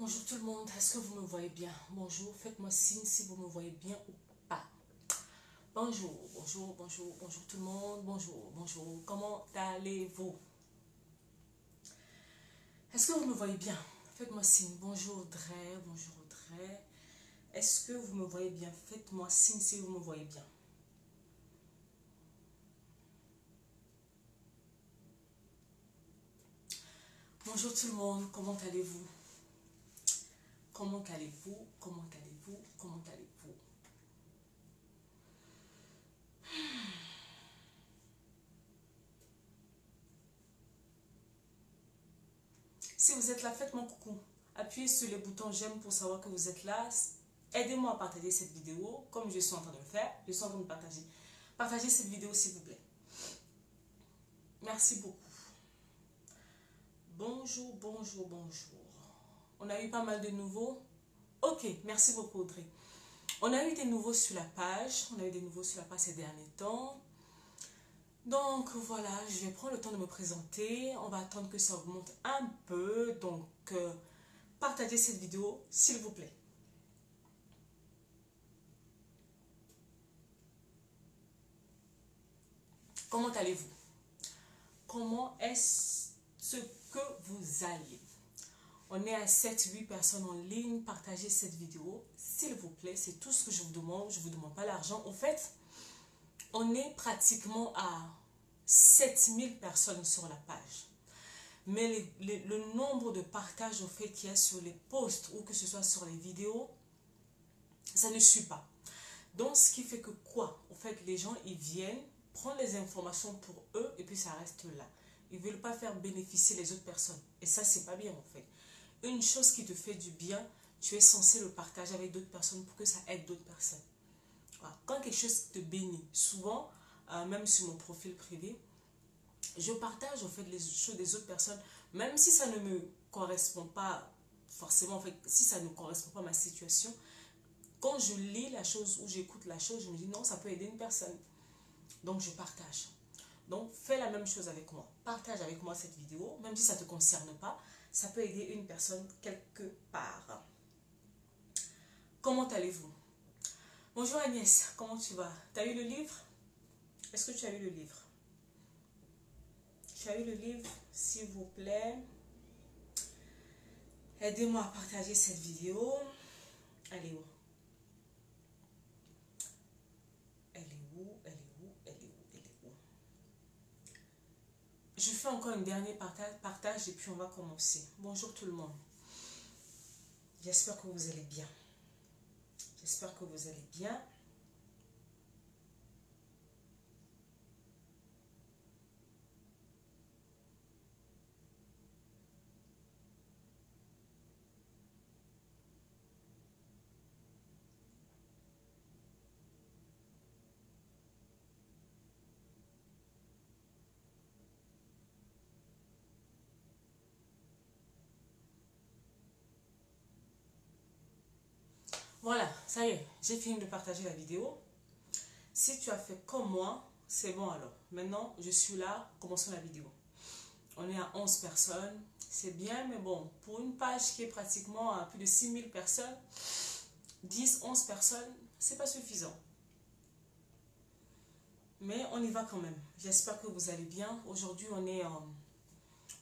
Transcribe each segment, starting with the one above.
Bonjour tout le monde, est-ce que vous me voyez bien? Bonjour, faites-moi signe si vous me voyez bien ou pas. Bonjour, bonjour, bonjour, bonjour tout le monde, bonjour, bonjour, comment allez-vous? Est-ce que vous me voyez bien? Faites-moi signe, bonjour Audrey, bonjour Audrey. Est-ce que vous me voyez bien? Faites-moi signe si vous me voyez bien. Bonjour tout le monde, comment allez-vous? Comment allez-vous? Comment allez-vous? Comment allez-vous? Si vous êtes là, faites-moi coucou. Appuyez sur le bouton j'aime pour savoir que vous êtes là. Aidez-moi à partager cette vidéo comme je suis en train de le faire. Je suis en train de partager. Partagez cette vidéo s'il vous plaît. Merci beaucoup. Bonjour, bonjour, bonjour. On a eu pas mal de nouveaux. Ok, merci beaucoup Audrey. On a eu des nouveaux sur la page. On a eu des nouveaux sur la page ces derniers temps. Donc voilà, je vais prendre le temps de me présenter. On va attendre que ça augmente un peu. Donc partagez cette vidéo s'il vous plaît. Comment allez-vous? Comment est-ce que vous allez? On est à 7-8 personnes en ligne. Partagez cette vidéo, s'il vous plaît. C'est tout ce que je vous demande. Je ne vous demande pas l'argent. En fait, on est pratiquement à 7000 personnes sur la page. Mais le nombre de partages au fait qu'il y a sur les posts ou que ce soit sur les vidéos, ça ne suit pas. Donc, ce qui fait que quoi? En fait, les gens, ils viennent prendre les informations pour eux et puis ça reste là. Ils ne veulent pas faire bénéficier les autres personnes. Et ça, c'est pas bien en fait. Une chose qui te fait du bien, tu es censé le partager avec d'autres personnes pour que ça aide d'autres personnes. Voilà. Quand quelque chose te bénit, souvent, même sur mon profil privé, je partage en fait les choses des autres personnes, même si ça ne me correspond pas forcément, en fait, si ça ne correspond pas à ma situation, quand je lis la chose ou j'écoute la chose, je me dis non, ça peut aider une personne. Donc je partage. Donc fais la même chose avec moi. Partage avec moi cette vidéo, même si ça ne te concerne pas, ça peut aider une personne quelque part. Comment allez-vous? Bonjour Agnès, comment tu vas? Tu as eu le livre? Est-ce que tu as eu le livre? Tu as eu le livre, s'il vous plaît. Aidez-moi à partager cette vidéo. Elle est où? Elle est où? Elle est où? Elle est où? Elle est où? Je fais encore un dernier partage et puis on va commencer. Bonjour tout le monde. J'espère que vous allez bien. J'espère que vous allez bien. Voilà, ça y est, j'ai fini de partager la vidéo. Si tu as fait comme moi, c'est bon alors. Maintenant, je suis là, commençons la vidéo. On est à 11 personnes, c'est bien, mais bon, pour une page qui est pratiquement à plus de 6000 personnes, 10, 11 personnes, c'est pas suffisant. Mais on y va quand même. J'espère que vous allez bien. Aujourd'hui, on est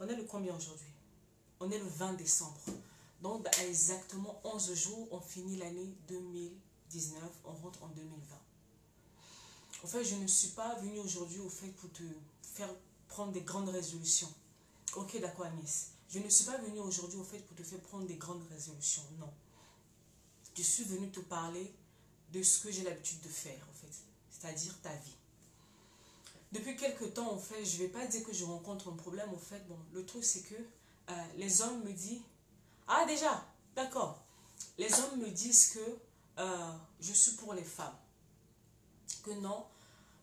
le combien aujourd'hui? On est le 20 décembre. Donc, dans exactement 11 jours, on finit l'année 2019, on rentre en 2020. En fait, je ne suis pas venue aujourd'hui au fait pour te faire prendre des grandes résolutions. Ok, d'accord Agnès. Je ne suis pas venue aujourd'hui au fait pour te faire prendre des grandes résolutions, non. Je suis venue te parler de ce que j'ai l'habitude de faire, en fait. C'est-à-dire ta vie. Depuis quelques temps, en fait, je ne vais pas dire que je rencontre un problème, en fait. Bon, le truc, c'est que les hommes me disent... Ah, déjà, d'accord. Les hommes me disent que je suis pour les femmes. Que non,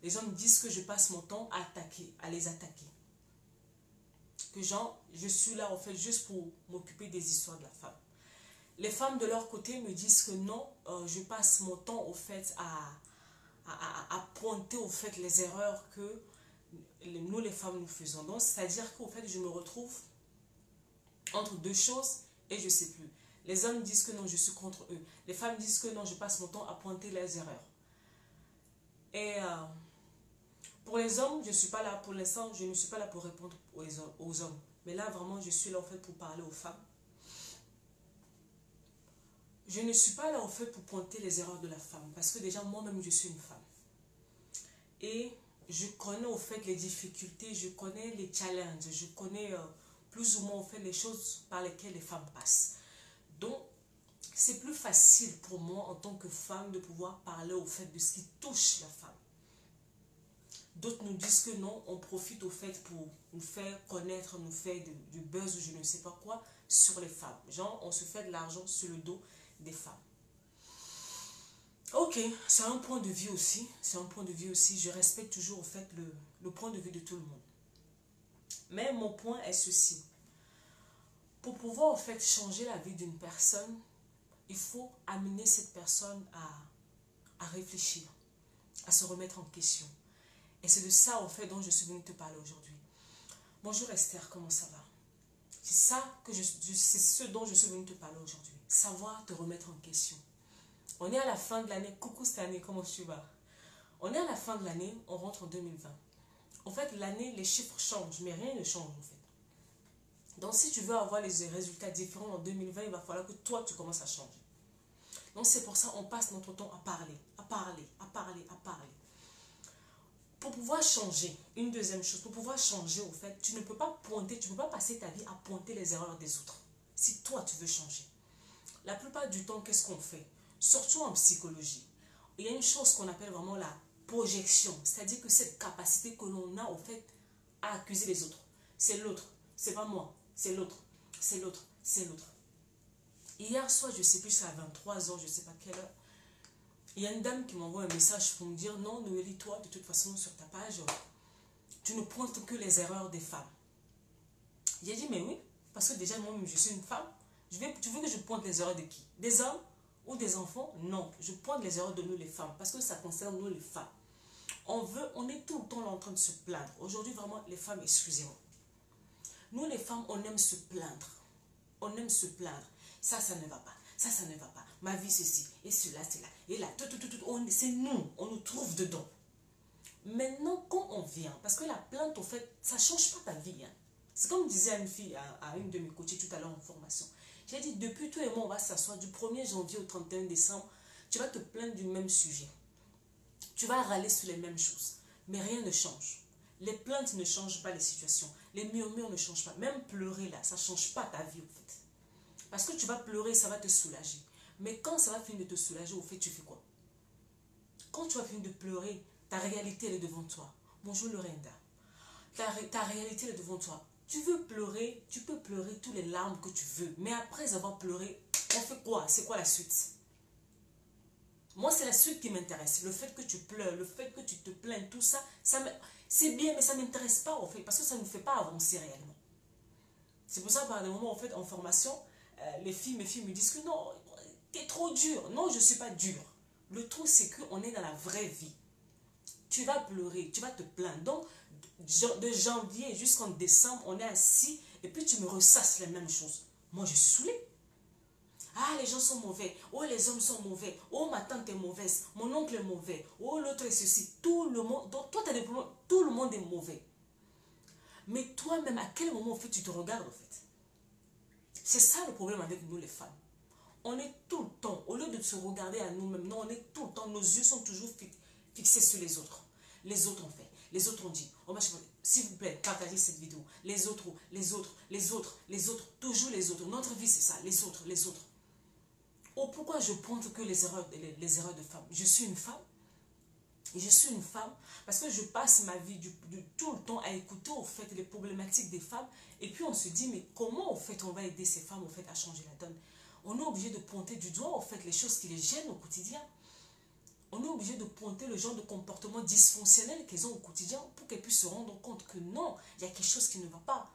les hommes me disent que je passe mon temps à attaquer, à les attaquer. Que genre, je suis là, en fait, juste pour m'occuper des histoires de la femme. Les femmes, de leur côté, me disent que non, je passe mon temps, au fait, à pointer, au fait, les erreurs que nous, les femmes, nous faisons. Donc, c'est-à-dire qu'au fait, je me retrouve entre deux choses et je ne sais plus. Les hommes disent que non, je suis contre eux. Les femmes disent que non, je passe mon temps à pointer leurs erreurs. Et pour les hommes, je ne suis pas là, pour l'instant, je ne suis pas là pour répondre aux hommes. Mais là, vraiment, je suis là, en fait, pour parler aux femmes. Je ne suis pas là, en fait, pour pointer les erreurs de la femme. Parce que déjà, moi-même, je suis une femme. Et je connais, au fait, les difficultés, je connais les challenges, je connais plus ou moins, en fait, les choses par lesquelles les femmes passent. Donc, c'est plus facile pour moi, en tant que femme, de pouvoir parler, au fait, de ce qui touche la femme. D'autres nous disent que non, on profite au fait pour nous faire connaître, nous faire du buzz ou je ne sais pas quoi sur les femmes. Genre, on se fait de l'argent sur le dos des femmes. Ok, c'est un point de vue aussi. C'est un point de vue aussi. Je respecte toujours au fait le point de vue de tout le monde. Mais mon point est ceci. Pour pouvoir au fait changer la vie d'une personne, il faut amener cette personne à réfléchir, à se remettre en question. Et c'est de ça, en fait, dont je suis venue te parler aujourd'hui. Bonjour Esther, comment ça va? C'est ça que c'est ce dont je suis venue te parler aujourd'hui. Savoir te remettre en question. On est à la fin de l'année. Coucou cette année, comment tu vas? On est à la fin de l'année, on rentre en 2020. En fait, l'année, les chiffres changent, mais rien ne change, en fait. Donc, si tu veux avoir les résultats différents en 2020, il va falloir que toi, tu commences à changer. Donc, c'est pour ça qu'on passe notre temps à parler, à parler, à parler, à parler. Pour pouvoir changer, une deuxième chose, pour pouvoir changer, au fait, tu ne peux pas pointer, tu ne peux pas passer ta vie à pointer les erreurs des autres. Si toi, tu veux changer. La plupart du temps, qu'est-ce qu'on fait? Surtout en psychologie. Il y a une chose qu'on appelle vraiment la projection. C'est-à-dire que cette capacité que l'on a, au fait, à accuser les autres. C'est l'autre, c'est pas moi, c'est l'autre, c'est l'autre, c'est l'autre. Hier soir, je ne sais plus, c'est à 23 ans, je ne sais pas quelle heure. Il y a une dame qui m'envoie un message pour me dire « Non, Noélie, toi, de toute façon, sur ta page, tu ne pointes que les erreurs des femmes. » J'ai dit « Mais oui, parce que déjà, moi-même, je suis une femme. Tu veux que je pointe les erreurs de qui? Des hommes ou des enfants? Non, je pointe les erreurs de nous, les femmes, parce que ça concerne nous, les femmes. On est tout le temps là en train de se plaindre. Aujourd'hui, vraiment, les femmes, excusez-moi. Nous, les femmes, on aime se plaindre. On aime se plaindre. Ça ne va pas. Ça ne va pas. Ma vie, ceci. Et cela, c'est là. Et là, c'est nous. On nous trouve dedans. Maintenant, quand on vient, parce que la plainte, au fait, ça ne change pas ta vie. Hein. C'est comme disait à une fille, à une de mes coachées tout à l'heure en formation. J'ai dit, depuis toi et moi, on va s'asseoir du 1er janvier au 31 décembre. Tu vas te plaindre du même sujet. Tu vas râler sur les mêmes choses. Mais rien ne change. Les plaintes ne changent pas les situations. Les murmures ne changent pas. Même pleurer là, ça ne change pas ta vie, au fait. Parce que tu vas pleurer, ça va te soulager. Mais quand ça va finir de te soulager, au fait, tu fais quoi? Quand tu vas finir de pleurer, ta réalité, elle est devant toi. Bonjour Lorenda. Ta réalité, elle est devant toi. Tu veux pleurer, tu peux pleurer toutes les larmes que tu veux. Mais après avoir pleuré, on fait quoi? C'est quoi la suite? Moi, c'est la suite qui m'intéresse. Le fait que tu pleures, le fait que tu te plains, tout ça, c'est bien, mais ça ne m'intéresse pas, en fait, parce que ça ne nous fait pas avancer réellement. C'est pour ça, par des moments, en fait, en formation, mes filles me disent que non, t'es trop dur. Non, je ne suis pas dure. Le truc, c'est qu'on est dans la vraie vie. Tu vas pleurer, tu vas te plaindre. Donc, de janvier jusqu'en décembre, on est assis et puis tu me ressasses les mêmes choses. Moi, je suis saoulée. Ah, les gens sont mauvais. Oh, les hommes sont mauvais. Oh, ma tante est mauvaise. Mon oncle est mauvais. Oh, l'autre est ceci. Tout le monde. Donc, toi, tu as des problèmes. Tout le monde est mauvais. Mais toi-même, à quel moment, en fait, tu te regardes, en fait? C'est ça le problème avec nous, les femmes. On est tout le temps, au lieu de se regarder à nous-mêmes, non, on est tout le temps, nos yeux sont toujours fixés sur les autres. Les autres ont fait, les autres ont dit. S'il vous plaît, partagez cette vidéo. Les autres, les autres, les autres, les autres, toujours les autres. Notre vie, c'est ça, les autres, les autres. Oh, pourquoi je pointe que les erreurs de femmes? Je suis une femme. Et je suis une femme parce que je passe ma vie tout le temps à écouter au fait les problématiques des femmes. Et puis on se dit, mais comment au fait on va aider ces femmes au fait à changer la donne? On est obligé de pointer du doigt au fait les choses qui les gênent au quotidien. On est obligé de pointer le genre de comportement dysfonctionnel qu'elles ont au quotidien pour qu'elles puissent se rendre compte que non, il y a quelque chose qui ne va pas.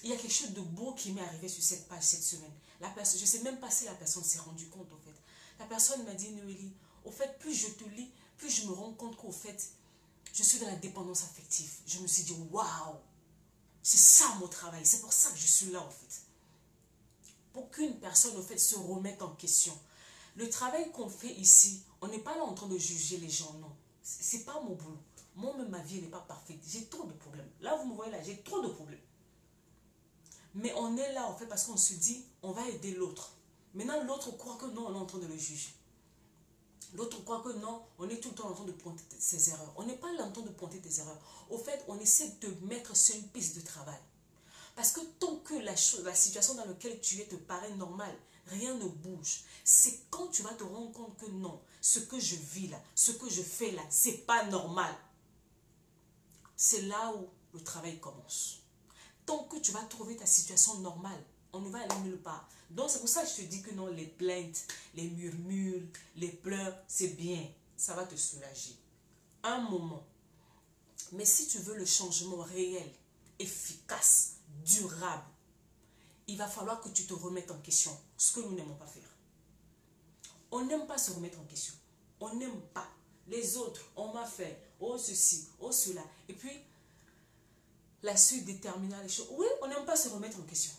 Il y a quelque chose de beau qui m'est arrivé sur cette page cette semaine. Je ne sais même pas si la personne s'est rendue compte, au fait. La personne m'a dit, Noélie, au fait, plus je te lis, plus je me rends compte qu'au fait, je suis dans la dépendance affective. Je me suis dit, waouh, c'est ça mon travail. C'est pour ça que je suis là, en fait. pour qu'une personne, au fait, se remette en question. Le travail qu'on fait ici, on n'est pas là en train de juger les gens, non. C'est pas mon boulot. Moi-même, ma vie, elle n'est pas parfaite. J'ai trop de problèmes. Là, vous me voyez là, j'ai trop de problèmes. Mais on est là, en fait, parce qu'on se dit, on va aider l'autre. Maintenant, l'autre croit que non, on est en train de le juger. L'autre croit que non, on est tout le temps en train de pointer ses erreurs. On n'est pas là en train de pointer tes erreurs. Au fait, on essaie de te mettre sur une piste de travail. Parce que tant que la situation dans laquelle tu es te paraît normale, rien ne bouge. C'est quand tu vas te rendre compte que non, ce que je vis là, ce que je fais là, c'est pas normal. C'est là où le travail commence. Tant que tu vas trouver ta situation normale, on ne va aller nulle part. Donc c'est pour ça que je te dis que non, les plaintes, les murmures, les pleurs, c'est bien. Ça va te soulager. Un moment. Mais si tu veux le changement réel, efficace, durable, il va falloir que tu te remettes en question. Ce que nous n'aimons pas faire. On n'aime pas se remettre en question. On n'aime pas. Les autres, on m'a fait, oh ceci, oh cela. Et puis, la suite déterminera les choses. Oui, on n'aime pas se remettre en question.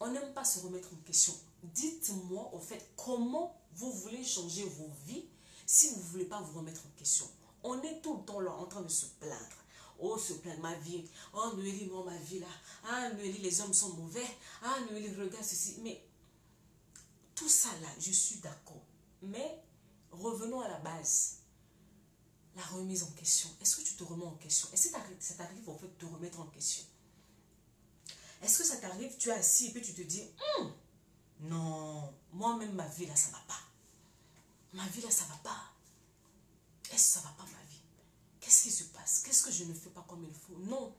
On n'aime pas se remettre en question. Dites-moi, au fait, comment vous voulez changer vos vies si vous ne voulez pas vous remettre en question. On est tout le temps là en train de se plaindre. Oh, se plaindre, ma vie. Oh, Noélie, moi, ma vie là. Ah, Noélie, les hommes sont mauvais. Ah, Noélie, regarde ceci. Mais tout ça là, je suis d'accord. Mais revenons à la base. La remise en question. Est-ce que tu te remets en question? Est-ce que ça t'arrive en fait de te remettre en question? Est-ce que ça t'arrive, tu es assis et puis tu te dis, non, moi-même ma vie là, ça va pas. Ma vie là, ça va pas. Est-ce que ça va pas ma vie? Qu'est-ce qui se passe? Qu'est-ce que je ne fais pas comme il faut? Non.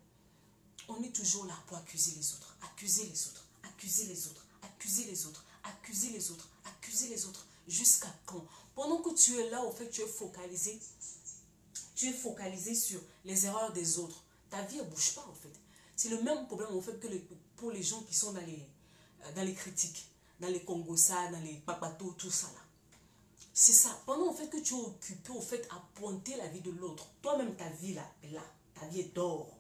On est toujours là pour accuser les autres. Accuser les autres. Accuser les autres. Accuser les autres. Accuser les autres. Accuser les autres. Jusqu'à quand? Pendant que tu es là, au fait, tu es focalisé. Tu es focalisé sur les erreurs des autres. Ta vie ne bouge pas, en fait. C'est le même problème, en fait, que pour les gens qui sont dans les critiques, dans les Congossa, dans les papatos, tout ça, là. C'est ça. Pendant, en fait, que tu es occupé, au fait, à pointer la vie de l'autre. Toi-même, ta vie, là, est là. Ta vie est d'or.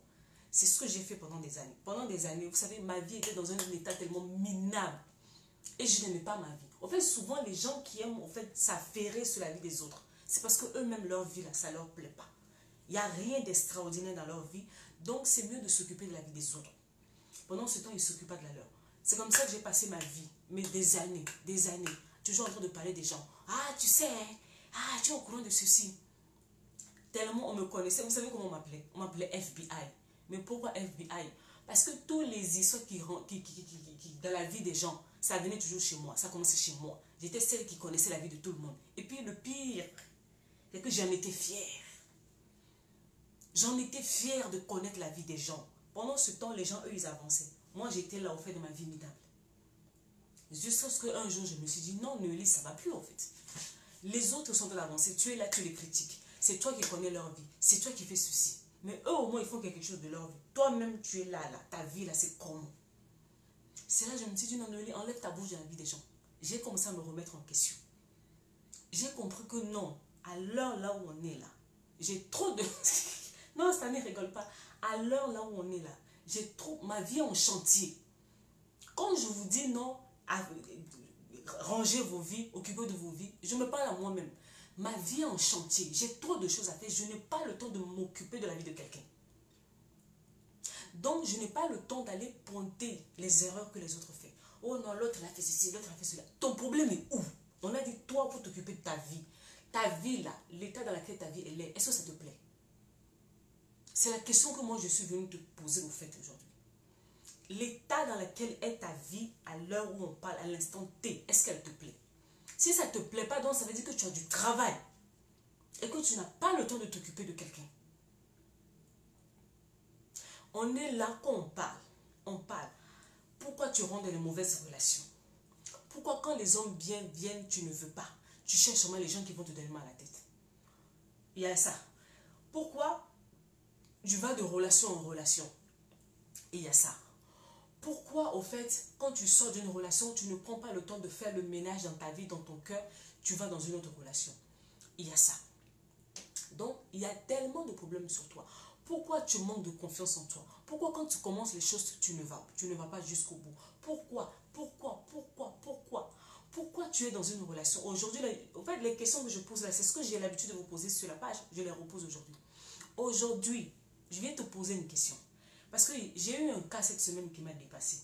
C'est ce que j'ai fait pendant des années. Pendant des années, vous savez, ma vie était dans un état tellement minable. Et je n'aimais pas ma vie. En fait, souvent, les gens qui aiment, en fait, s'affairer sur la vie des autres, c'est parce qu'eux-mêmes, leur vie, là, ça ne leur plaît pas. Il n'y a rien d'extraordinaire dans leur vie. Donc, c'est mieux de s'occuper de la vie des autres. Pendant ce temps, ils ne s'occupent pas de la leur. C'est comme ça que j'ai passé ma vie. Mais des années. Toujours en train de parler des gens. Ah, tu sais, ah, tu es au courant de ceci. Tellement on me connaissait. Vous savez comment on m'appelait? On m'appelait FBI. Mais pourquoi FBI? Parce que tous les histoires dans la vie des gens, ça venait toujours chez moi. Ça commençait chez moi. J'étais celle qui connaissait la vie de tout le monde. Et puis le pire, c'est que j'en étais fière. J'en étais fière de connaître la vie des gens. Pendant ce temps, les gens, eux, ils avançaient. Moi, j'étais là au fait de ma vie minable. Jusqu'à ce qu'un jour, je me suis dit, non, Noélie, ça ne va plus en fait. Les autres sont de l'avancée. Tu es là, tu les critiques. C'est toi qui connais leur vie. C'est toi qui fais ceci. Mais eux, au moins, ils font quelque chose de leur vie. Toi-même, tu es là. Ta vie, là, c'est comment? C'est là que je me suis dit, non, Noélie, enlève ta bouche de la vie des gens. J'ai commencé à me remettre en question. J'ai compris que non, à l'heure là où on est là, j'ai trop de... Non, cette année, rigole pas. À l'heure là où on est là, j'ai trop... Ma vie est en chantier. Quand je vous dis non, rangez vos vies, occupez de vos vies, je me parle à moi-même. Ma vie est en chantier. J'ai trop de choses à faire. Je n'ai pas le temps de m'occuper de la vie de quelqu'un. Donc, je n'ai pas le temps d'aller pointer les erreurs que les autres font. Oh non, l'autre a fait ceci, l'autre a fait cela. Ton problème est où? On a dit, toi, pour t'occuper de ta vie. Ta vie, là, l'état dans lequel ta vie elle est, est-ce que ça te plaît? C'est la question que moi, je suis venue te poser, au fait, aujourd'hui. L'état dans lequel est ta vie à l'heure où on parle, à l'instant T, est-ce qu'elle te plaît? Si ça ne te plaît pas, donc ça veut dire que tu as du travail et que tu n'as pas le temps de t'occuper de quelqu'un. On est là quand on parle. On parle. Pourquoi tu rentres dans les mauvaises relations? Pourquoi quand les hommes bien viennent, tu ne veux pas? Tu cherches seulement les gens qui vont te donner mal à la tête. Il y a ça. Pourquoi tu vas de relation en relation? Il y a ça. Pourquoi, au fait, quand tu sors d'une relation, tu ne prends pas le temps de faire le ménage dans ta vie, dans ton cœur, tu vas dans une autre relation? Il y a ça. Donc, il y a tellement de problèmes sur toi. Pourquoi tu manques de confiance en toi? Pourquoi quand tu commences les choses, tu ne vas pas jusqu'au bout? Pourquoi? pourquoi tu es dans une relation. Aujourd'hui, en fait, les questions que je pose là, c'est ce que j'ai l'habitude de vous poser sur la page. Je les repose aujourd'hui. Aujourd'hui, je viens te poser une question. Parce que j'ai eu un cas cette semaine qui m'a dépassé.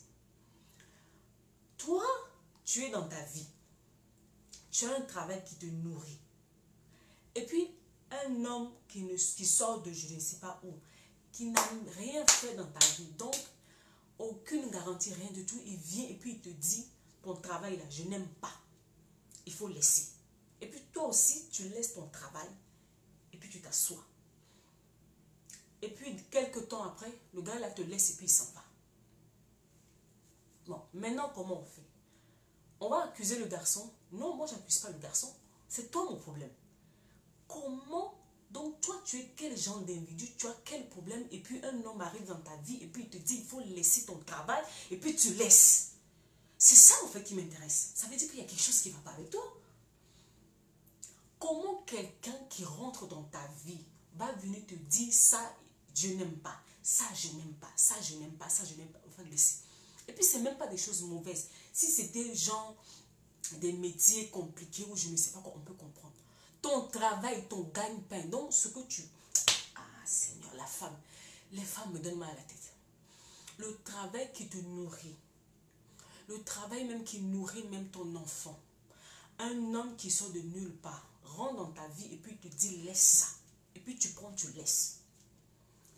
Toi, tu es dans ta vie. Tu as un travail qui te nourrit. Et puis, un homme qui sort de je ne sais pas où, qui n'a rien fait dans ta vie, donc aucune garantie, rien du tout, il vient et puis il te dit, ton travail là, je n'aime pas. Il faut laisser. Et puis toi aussi, tu laisses ton travail et puis tu t'assois. Et puis, quelques temps après, le gars là te laisse et puis il s'en va. Bon, maintenant, comment on fait? On va accuser le garçon. Non, moi, je n'accuse pas le garçon. C'est toi mon problème. Comment, donc toi, tu es quel genre d'individu? Tu as quel problème? Et puis, un homme arrive dans ta vie et puis il te dit, il faut laisser ton travail et puis tu laisses. C'est ça, en fait, qui m'intéresse. Ça veut dire qu'il y a quelque chose qui ne va pas avec toi. Comment quelqu'un qui rentre dans ta vie va venir te dire ça, je n'aime pas, ça je n'aime pas, ça je n'aime pas, ça je n'aime pas, enfin laisser. Et puis c'est même pas des choses mauvaises. Si c'était genre des métiers compliqués ou je ne sais pas quoi, on peut comprendre. Ton travail, ton gagne-pain, donc ce que tu... Ah Seigneur, la femme, les femmes me donnent mal à la tête. Le travail qui te nourrit, le travail même qui nourrit même ton enfant. Un homme qui sort de nulle part, rentre dans ta vie et puis il te dit laisse ça. Et puis tu prends, tu laisses.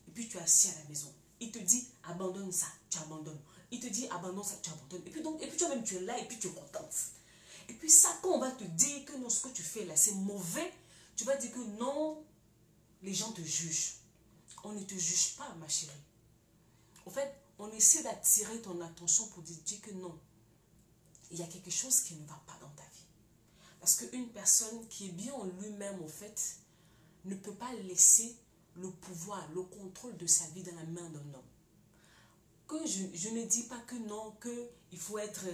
Et puis tu es assis à la maison. Il te dit abandonne ça, tu abandonnes. Il te dit abandonne ça, tu abandonnes. Et puis toi-même tu es là et puis tu es contente. Et puis ça, quand on va te dire que non, ce que tu fais là c'est mauvais, tu vas dire que non, les gens te jugent. On ne te juge pas, ma chérie. En fait, on essaie d'attirer ton attention pour te dire que non, il y a quelque chose qui ne va pas dans ta vie. Parce qu'une personne qui est bien en lui-même, en fait, ne peut pas laisser le pouvoir, le contrôle de sa vie dans la main d'un homme. Que je ne dis pas que non, qu'il faut être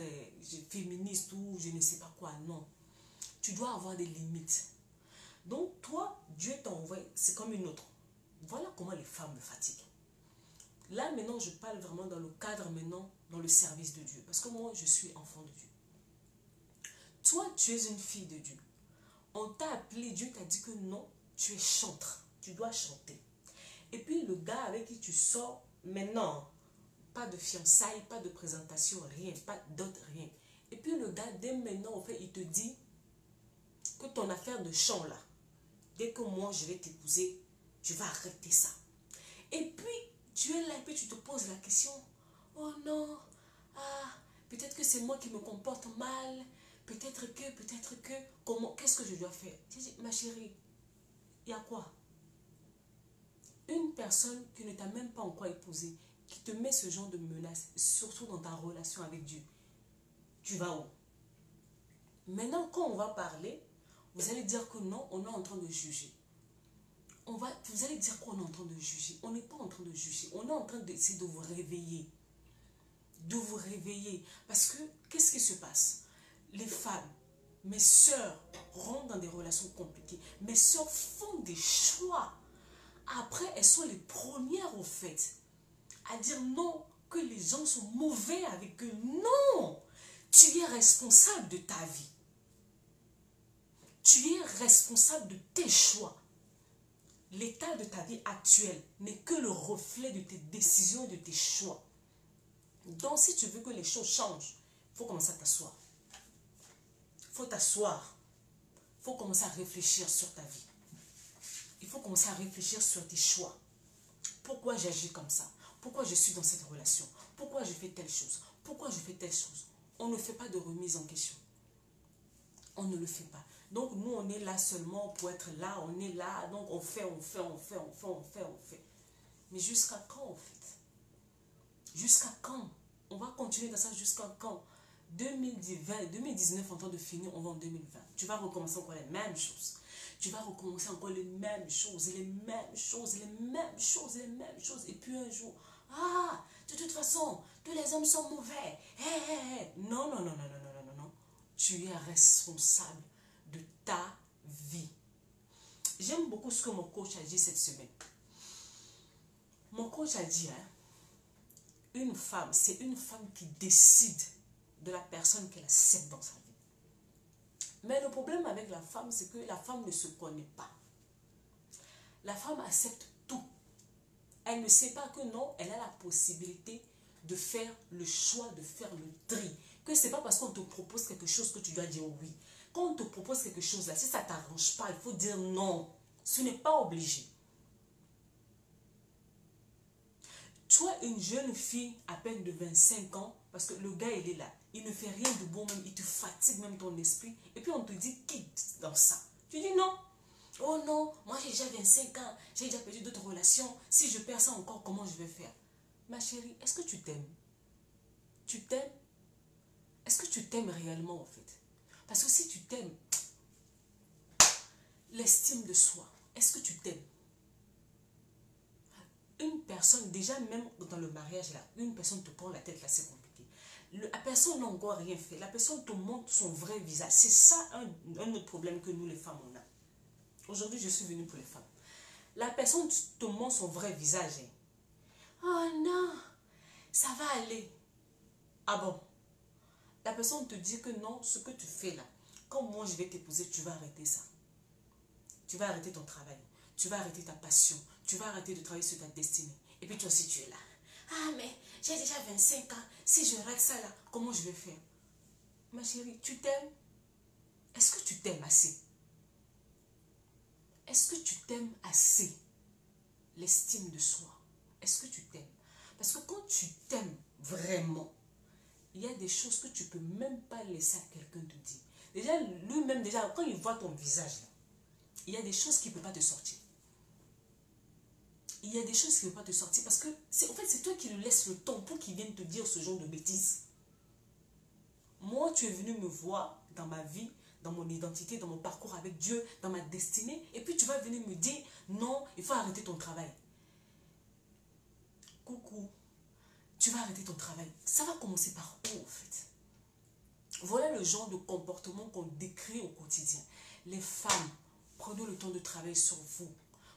féministe ou je ne sais pas quoi, non. Tu dois avoir des limites. Donc toi, Dieu t'a envoyé, c'est comme une autre. Voilà comment les femmes me fatiguent. Là maintenant, je parle vraiment dans le cadre maintenant, dans le service de Dieu. Parce que moi, je suis enfant de Dieu. Toi, tu es une fille de Dieu. On t'a appelé, Dieu t'a dit que non, tu es chantre. Tu dois chanter. Et puis le gars avec qui tu sors, maintenant, pas de fiançailles, pas de présentation, rien, pas d'autre, rien. Et puis le gars, dès maintenant, en fait, il te dit que ton affaire de chant là, dès que moi je vais t'épouser, tu vas arrêter ça. Et puis, tu es là et puis tu te poses la question, oh non, ah, peut-être que c'est moi qui me comporte mal, peut-être que, comment, qu'est-ce que je dois faire? Tu dis, ma chérie, il y a quoi? Une personne qui ne t'a même pas encore épousé, qui te met ce genre de menace, surtout dans ta relation avec Dieu, tu vas où? Maintenant, quand on va parler, vous allez dire que non, on est en train de juger. Vous allez dire qu'on est en train de juger. On n'est pas en train de juger. On est en train d'essayer de vous réveiller. De vous réveiller. Parce que, qu'est-ce qui se passe? Les femmes, mes sœurs, rentrent dans des relations compliquées. Mes sœurs font des choix. Après, elles sont les premières, au fait, à dire non, que les gens sont mauvais avec eux. Non! Tu es responsable de ta vie. Tu es responsable de tes choix. L'état de ta vie actuelle n'est que le reflet de tes décisions et de tes choix. Donc, si tu veux que les choses changent, il faut commencer à t'asseoir. Il faut t'asseoir. Il faut commencer à réfléchir sur ta vie. Il faut commencer à réfléchir sur tes choix. Pourquoi j'agis comme ça? Pourquoi je suis dans cette relation? Pourquoi je fais telle chose? Pourquoi je fais telle chose? On ne fait pas de remise en question. On ne le fait pas. Donc, nous, on est là seulement pour être là. On est là. Donc, on fait. Mais jusqu'à quand, en fait? Jusqu'à quand? On va continuer dans ça jusqu'à quand? 2019 en train de finir, on va en 2020. Tu vas recommencer encore les mêmes choses. Tu vas recommencer encore les mêmes choses, les mêmes choses, les mêmes choses, les mêmes choses. Et puis un jour, ah, de toute façon, tous les hommes sont mauvais. Non, non, non, non, non, non, non, non. Tu es responsable de ta vie. J'aime beaucoup ce que mon coach a dit cette semaine. Mon coach a dit, une femme, c'est une femme qui décide de la personne qu'elle accepte dans sa vie. Mais le problème avec la femme, c'est que la femme ne se connaît pas. La femme accepte tout. Elle ne sait pas que non, elle a la possibilité de faire le choix, de faire le tri. Que ce n'est pas parce qu'on te propose quelque chose que tu dois dire oui. Quand on te propose quelque chose là, si ça ne t'arrange pas, il faut dire non. Ce n'est pas obligé. Toi, une jeune fille à peine de 25 ans, parce que le gars, il est là, il ne fait rien de bon même, il te fatigue même ton esprit, et puis on te dit quitte dans ça. Tu dis non. Oh non, moi j'ai déjà 25 ans, j'ai déjà perdu d'autres relations, si je perds ça encore, comment je vais faire? Ma chérie, est-ce que tu t'aimes? Tu t'aimes? Est-ce que tu t'aimes réellement en fait? Parce que si tu t'aimes, l'estime de soi, est-ce que tu t'aimes? Une personne, déjà même dans le mariage là, une personne te prend la tête là, c'est compliqué. La personne n'a encore rien fait, la personne te montre son vrai visage. C'est ça un autre problème que nous les femmes on a. Aujourd'hui je suis venue pour les femmes. La personne te montre son vrai visage. Hein. Oh non, ça va aller. Ah bon? La personne te dit que non, ce que tu fais là, quand moi je vais t'épouser, tu vas arrêter ça. Tu vas arrêter ton travail. Tu vas arrêter ta passion. Tu vas arrêter de travailler sur ta destinée. Et puis toi aussi tu es là. Ah mais j'ai déjà 25 ans. Si je rate ça là, comment je vais faire? Ma chérie, tu t'aimes? Est-ce que tu t'aimes assez? Est-ce que tu t'aimes assez? L'estime de soi. Est-ce que tu t'aimes? Parce que quand tu t'aimes vraiment, il y a des choses que tu ne peux même pas laisser à quelqu'un te dire. Déjà, lui-même, déjà, quand il voit ton visage, là, il y a des choses qui ne peuvent pas te sortir. Il y a des choses qui ne peuvent pas te sortir parce que, en fait, c'est toi qui lui laisses le temps pour qu'il vienne te dire ce genre de bêtises. Moi, tu es venu me voir dans ma vie, dans mon identité, dans mon parcours avec Dieu, dans ma destinée, et puis tu vas venir me dire, non, il faut arrêter ton travail. Coucou, tu vas arrêter ton travail. Ça va commencer par où, en fait? Voilà le genre de comportement qu'on décrit au quotidien. Les femmes, prenez le temps de travailler sur vous.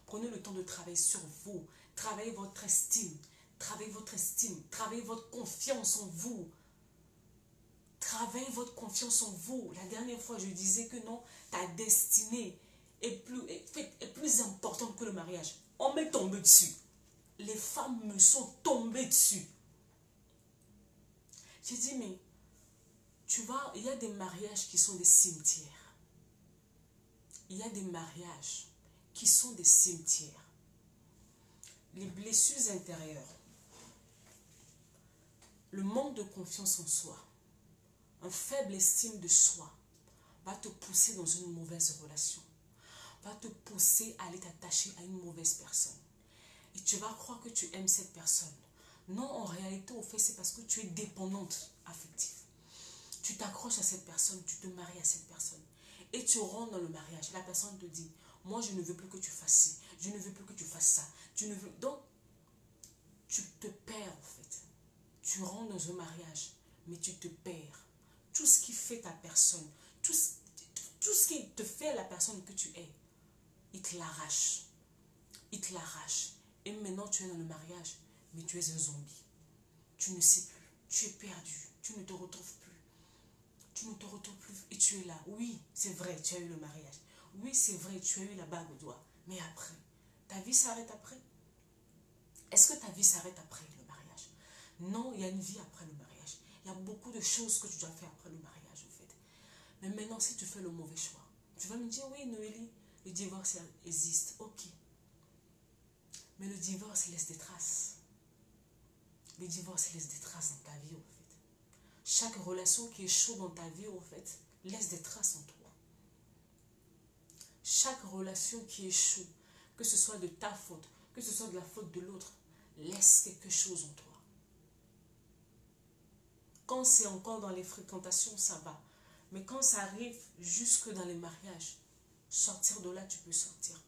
Prenez le temps de travailler sur vous. Travaillez votre estime. Travaillez votre estime. Travaillez votre confiance en vous. Travaillez votre confiance en vous. La dernière fois, je disais que non, ta destinée est plus importante que le mariage. On m'est tombé dessus. Les femmes me sont tombées dessus. J'ai dit, mais tu vois, il y a des mariages qui sont des cimetières. Il y a des mariages qui sont des cimetières. Les blessures intérieures, le manque de confiance en soi, une faible estime de soi va te pousser dans une mauvaise relation, va te pousser à aller t'attacher à une mauvaise personne. Et tu vas croire que tu aimes cette personne. Non, en réalité, au fait, c'est parce que tu es dépendante affective. Tu t'accroches à cette personne, tu te maries à cette personne. Et tu rentres dans le mariage. La personne te dit, moi je ne veux plus que tu fasses ci, je ne veux plus que tu fasses ça. Je ne veux... Donc, tu te perds en fait. Tu rentres dans un mariage, mais tu te perds. Tout ce qui fait ta personne, tout ce qui te fait la personne que tu es, il te l'arrache. Il te l'arrache. Et maintenant tu es dans le mariage, mais tu es un zombie. Tu ne sais plus, tu es perdu, tu ne te retrouves plus. Tu ne te retrouves plus et tu es là. Oui, c'est vrai, tu as eu le mariage. Oui, c'est vrai, tu as eu la bague au doigt. Mais après, ta vie s'arrête après? Est-ce que ta vie s'arrête après le mariage? Non, il y a une vie après le mariage. Il y a beaucoup de choses que tu dois faire après le mariage, en fait. Mais maintenant, si tu fais le mauvais choix, tu vas me dire, oui, Noélie, le divorce existe. Ok. Mais le divorce laisse des traces. Le divorce laisse des traces dans ta vie, en fait. Chaque relation qui échoue dans ta vie, en fait, laisse des traces en toi. Chaque relation qui échoue, que ce soit de ta faute, que ce soit de la faute de l'autre, laisse quelque chose en toi. Quand c'est encore dans les fréquentations, ça va. Mais quand ça arrive jusque dans les mariages, sortir de là, tu peux sortir.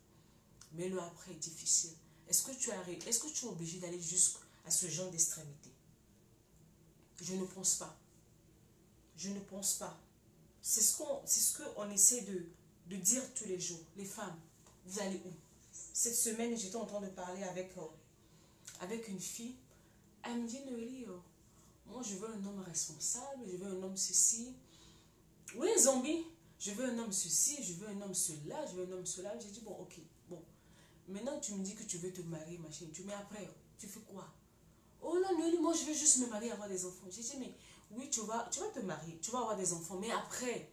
Mais le après est difficile. Est-ce que tu es obligé d'aller jusqu'à ce genre d'extrémité? Je ne pense pas. Je ne pense pas. C'est ce qu'on essaie de dire tous les jours. Les femmes, vous allez où? Cette semaine, j'étais en train de parler avec une fille. Elle me dit, Noélie, moi je veux un homme responsable, je veux un homme ceci. Oui, zombie, je veux un homme ceci, je veux un homme cela, je veux un homme cela. J'ai dit, bon, ok, bon. Maintenant, tu me dis que tu veux te marier, ma chérie. Mais après, tu fais quoi? Oh non, non, moi, je veux juste me marier et avoir des enfants. J'ai dit, mais oui, tu vas te marier, tu vas avoir des enfants. Mais après,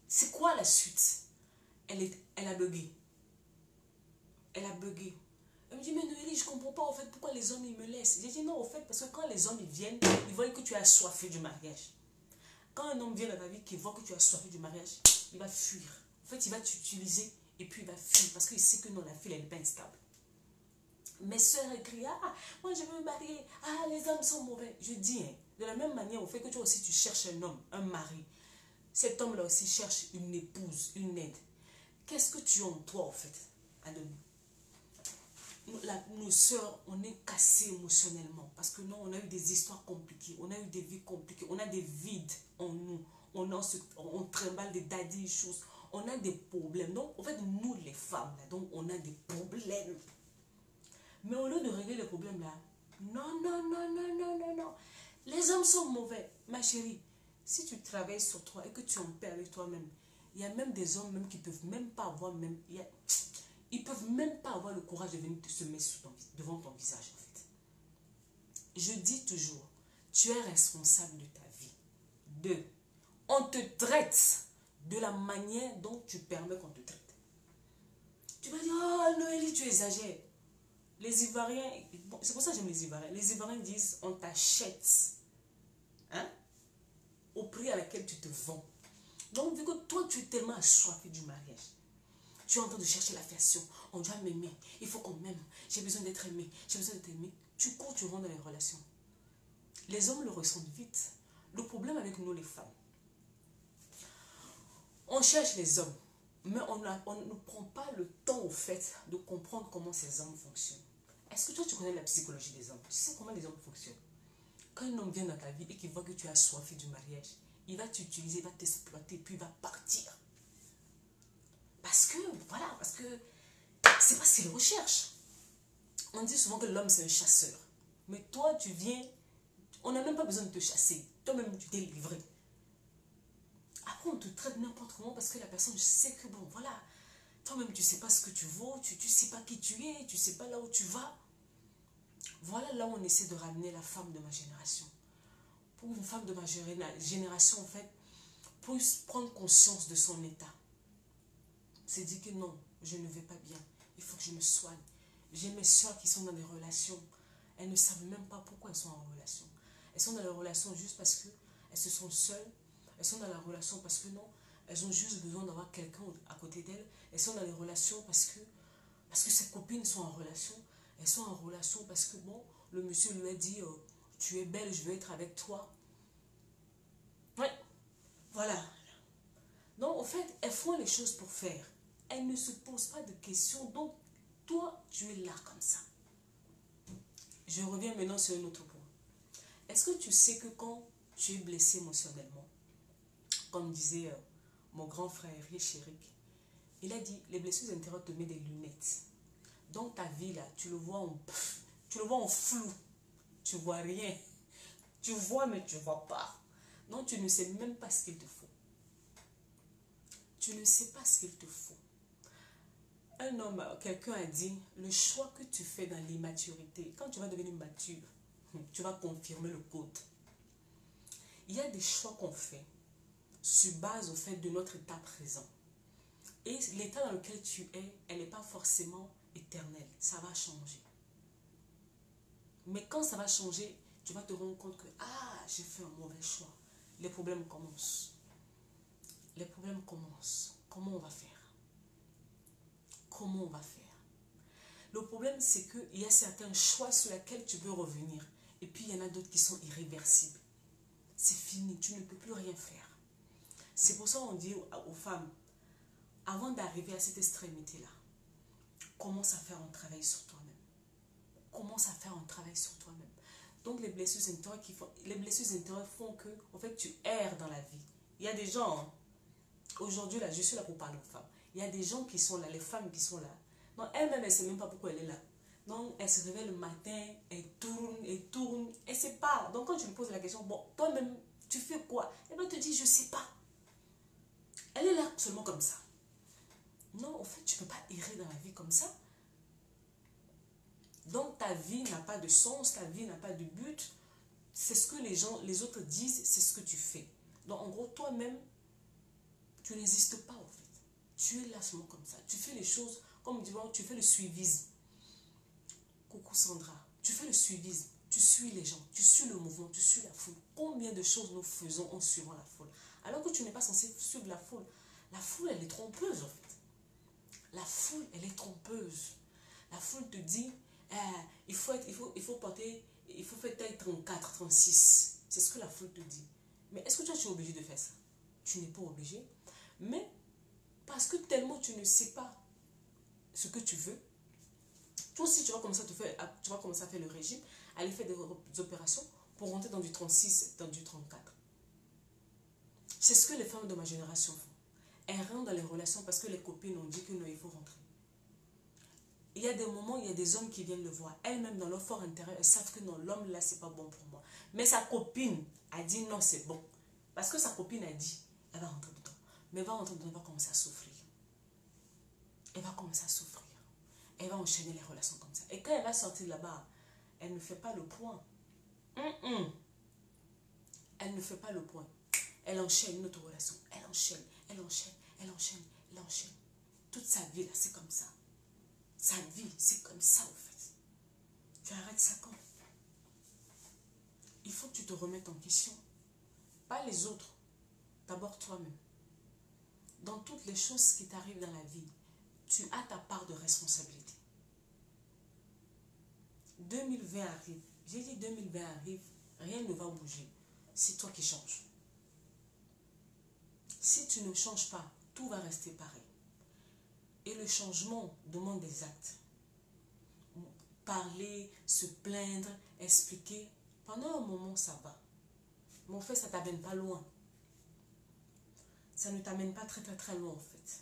c'est quoi la suite? Elle a bugué. Elle a bugué. Elle me dit, mais Noélie, je ne comprends pas, en fait, pourquoi les hommes, ils me laissent. J'ai dit, non, en fait, parce que quand les hommes, ils viennent, ils voient que tu es assoiffé du mariage. Quand un homme vient dans ta vie, qu'il voit que tu as assoiffé du mariage, il va fuir. En fait, il va t'utiliser et puis il va fuir parce qu'il sait que non, la fille, elle n'est pas instable. Mes soeurs, elles crient, ah, moi, je veux me marier. Ah, les hommes sont mauvais. Je dis, hein, de la même manière, au fait que toi aussi, tu cherches un homme, un mari. Cet homme-là aussi cherche une épouse, une aide. Qu'est-ce que tu as en toi, en fait, à donner? Nos soeurs, on est cassés émotionnellement parce que non, on a eu des histoires compliquées, on a eu des vies compliquées, on a des vides en nous, on trimballe des daddy choses, on a des problèmes. Donc, en fait, nous les femmes, là, donc on a des problèmes. Mais au lieu de régler les problèmes là, non, non, non, non, non, non, non. Les hommes sont mauvais, ma chérie. Si tu travailles sur toi et que tu en paix avec toi-même, il y a même des hommes même qui ne peuvent même pas avoir même... Ils ne peuvent même pas avoir le courage de venir se mettre devant ton visage, en fait. Je dis toujours, tu es responsable de ta vie. 2. On te traite de la manière dont tu permets qu'on te traite. Tu vas dire, oh Noélie, tu exagères. Les Ivoiriens, bon, c'est pour ça que j'aime les Ivoiriens. Les Ivoiriens disent, on t'achète. Hein? Au prix à laquelle tu te vends. Donc, vu que toi, tu es tellement assoiffé du mariage, tu es en train de chercher l'affection. On doit m'aimer. Il faut qu'on m'aime. J'ai besoin d'être aimé. J'ai besoin d'être aimé. Tu cours, tu rentres dans les relations. Les hommes le ressentent vite. Le problème avec nous, les femmes, on cherche les hommes, mais on ne prend pas le temps, au fait, de comprendre comment ces hommes fonctionnent. Est-ce que toi, tu connais la psychologie des hommes? Tu sais comment les hommes fonctionnent? Quand un homme vient dans ta vie et qu'il voit que tu es assoiffé du mariage, il va t'utiliser, il va t'exploiter, puis il va partir. Parce que, voilà, parce que c'est pas ce qu'il recherche. On dit souvent que l'homme, c'est un chasseur. Mais toi, tu viens, on n'a même pas besoin de te chasser. Toi-même, tu t'es livré. Après, on te traite n'importe comment parce que la personne sait que, bon, voilà, toi-même, tu ne sais pas ce que tu vaux, tu ne sais pas qui tu es, tu ne sais pas là où tu vas. Voilà là où on essaie de ramener la femme de ma génération. Pour une femme de ma génération, en fait, puisse prendre conscience de son état. C'est dit que non, je ne vais pas bien, il faut que je me soigne. J'ai mes soeurs qui sont dans des relations, elles ne savent même pas pourquoi elles sont en relation. Elles sont dans la relation juste parce qu'elles se sentent seules, elles sont dans la relation parce que non, elles ont juste besoin d'avoir quelqu'un à côté d'elles, elles sont dans les relations parce que ses copines sont en relation, elles sont en relation parce que bon, le monsieur lui a dit, tu es belle, je veux être avec toi. Ouais, voilà. Donc, en fait, elles font les choses pour faire. Elles ne se posent pas de questions. Donc, toi, tu es là comme ça. Je reviens maintenant sur un autre point. Est-ce que tu sais que quand tu es blessé émotionnellement, comme disait mon grand frère Chérik, il a dit, les blessures intérieures te mettent des lunettes. Donc, ta vie, là, tu le vois en flou. Tu vois rien. Tu vois, mais tu ne vois pas. Donc, tu ne sais même pas ce qu'il te faut. Tu ne sais pas ce qu'il te faut. Un homme, quelqu'un a dit, le choix que tu fais dans l'immaturité, quand tu vas devenir mature, tu vas confirmer le code. Il y a des choix qu'on fait sur base au fait de notre état présent. Et l'état dans lequel tu es, elle n'est pas forcément éternelle. Ça va changer. Mais quand ça va changer, tu vas te rendre compte que, ah, j'ai fait un mauvais choix. Les problèmes commencent. Les problèmes commencent. Comment on va faire? Comment on va faire? Le problème, c'est qu'il y a certains choix sur lesquels tu peux revenir. Et puis, il y en a d'autres qui sont irréversibles. C'est fini, tu ne peux plus rien faire. C'est pour ça qu'on dit aux femmes, avant d'arriver à cette extrémité-là, commence à faire un travail sur toi-même. Commence à faire un travail sur toi-même. Donc, les blessures intérieures font que, en fait, tu erres dans la vie. Il y a des gens, hein, aujourd'hui, là, je suis là pour parler aux femmes. Il y a des gens qui sont là, les femmes qui sont là. Donc, elle-même, elle ne sait même pas pourquoi elle est là. Donc, elle se réveille le matin, elle tourne, elle ne sait pas. Donc, quand tu lui poses la question, bon, toi-même, tu fais quoi? Elle va te dire, je ne sais pas. Elle est là seulement comme ça. Non, au fait, tu ne peux pas errer dans la vie comme ça. Donc, ta vie n'a pas de sens, ta vie n'a pas de but. C'est ce que les autres disent, c'est ce que tu fais. Donc, en gros, toi-même, tu n'existes pas, en fait. Tu es là seulement comme ça. Tu fais les choses, comme tu fais le suivisme. Coucou Sandra, tu fais le suivisme. Tu suis les gens, tu suis le mouvement, tu suis la foule. Combien de choses nous faisons en suivant la foule? Alors que tu n'es pas censé suivre la foule. La foule, elle est trompeuse, en fait. La foule, elle est trompeuse. La foule te dit, il faut faire taille 34, 36. C'est ce que la foule te dit. Mais est-ce que toi, tu es obligé de faire ça? Tu n'es pas obligé. Mais parce que tellement tu ne sais pas ce que tu veux, toi aussi, tu vas commencer à faire le régime, aller faire des opérations pour rentrer dans du 36, dans du 34. C'est ce que les femmes de ma génération font. Elles rentrent dans les relations parce que les copines ont dit que non, il faut rentrer. Il y a des moments, il y a des hommes qui viennent le voir. Elles-mêmes, dans leur fort intérieur, elles savent que non, l'homme là, c'est pas bon pour moi. Mais sa copine a dit non, c'est bon. Parce que sa copine a dit, elle va rentrer dedans. Mais elle va rentrer dedans, elle va commencer à souffrir. Elle va commencer à souffrir. Elle va enchaîner les relations comme ça. Et quand elle va sortir là-bas, elle ne fait pas le point. Elle ne fait pas le point. Elle enchaîne une autre relation. Elle enchaîne, elle enchaîne, elle enchaîne, elle enchaîne. Toute sa vie, là, c'est comme ça. Sa vie, c'est comme ça, en fait. Tu arrêtes ça quand? Il faut que tu te remettes en question. Pas les autres. D'abord toi-même. Dans toutes les choses qui t'arrivent dans la vie, tu as ta part de responsabilité. 2020 arrive. J'ai dit 2020 arrive, rien ne va bouger. C'est toi qui changes. Si tu ne changes pas, tout va rester pareil. Et le changement demande des actes. Parler, se plaindre, expliquer. Pendant un moment, ça va. Mais en fait, ça ne t'amène pas loin. Ça ne t'amène pas très très très loin en fait.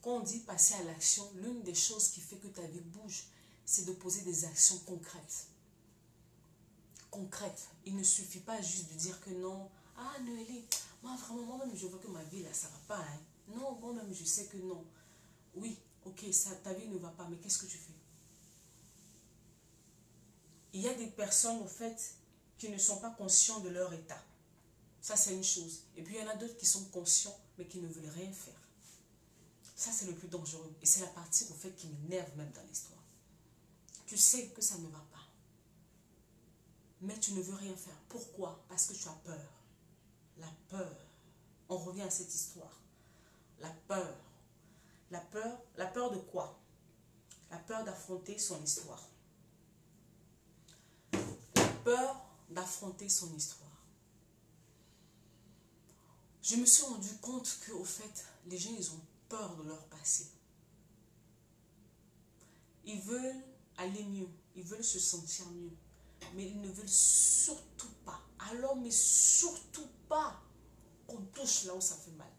Quand on dit passer à l'action, l'une des choses qui fait que ta vie bouge, c'est de poser des actions concrètes. Concrètes. Il ne suffit pas juste de dire que non. Ah Noélie, moi vraiment, moi-même je vois que ma vie là, ça ne va pas. Hein. Non, moi-même je sais que non. Oui, ok, ça, ta vie ne va pas, mais qu'est-ce que tu fais? Il y a des personnes, en fait, qui ne sont pas conscients de leur état. Ça, c'est une chose. Et puis, il y en a d'autres qui sont conscients, mais qui ne veulent rien faire. Ça, c'est le plus dangereux. Et c'est la partie, au fait, qui m'énerve même dans l'histoire. Tu sais que ça ne va pas. Mais tu ne veux rien faire. Pourquoi? Parce que tu as peur. La peur. On revient à cette histoire. La peur. La peur de quoi? La peur d'affronter son histoire. La peur d'affronter son histoire. Je me suis rendu compte qu'au fait, les gens, ils ont peur de leur passé. Ils veulent aller mieux, ils veulent se sentir mieux, mais ils ne veulent surtout pas, alors mais surtout pas, qu'on touche là où ça fait mal.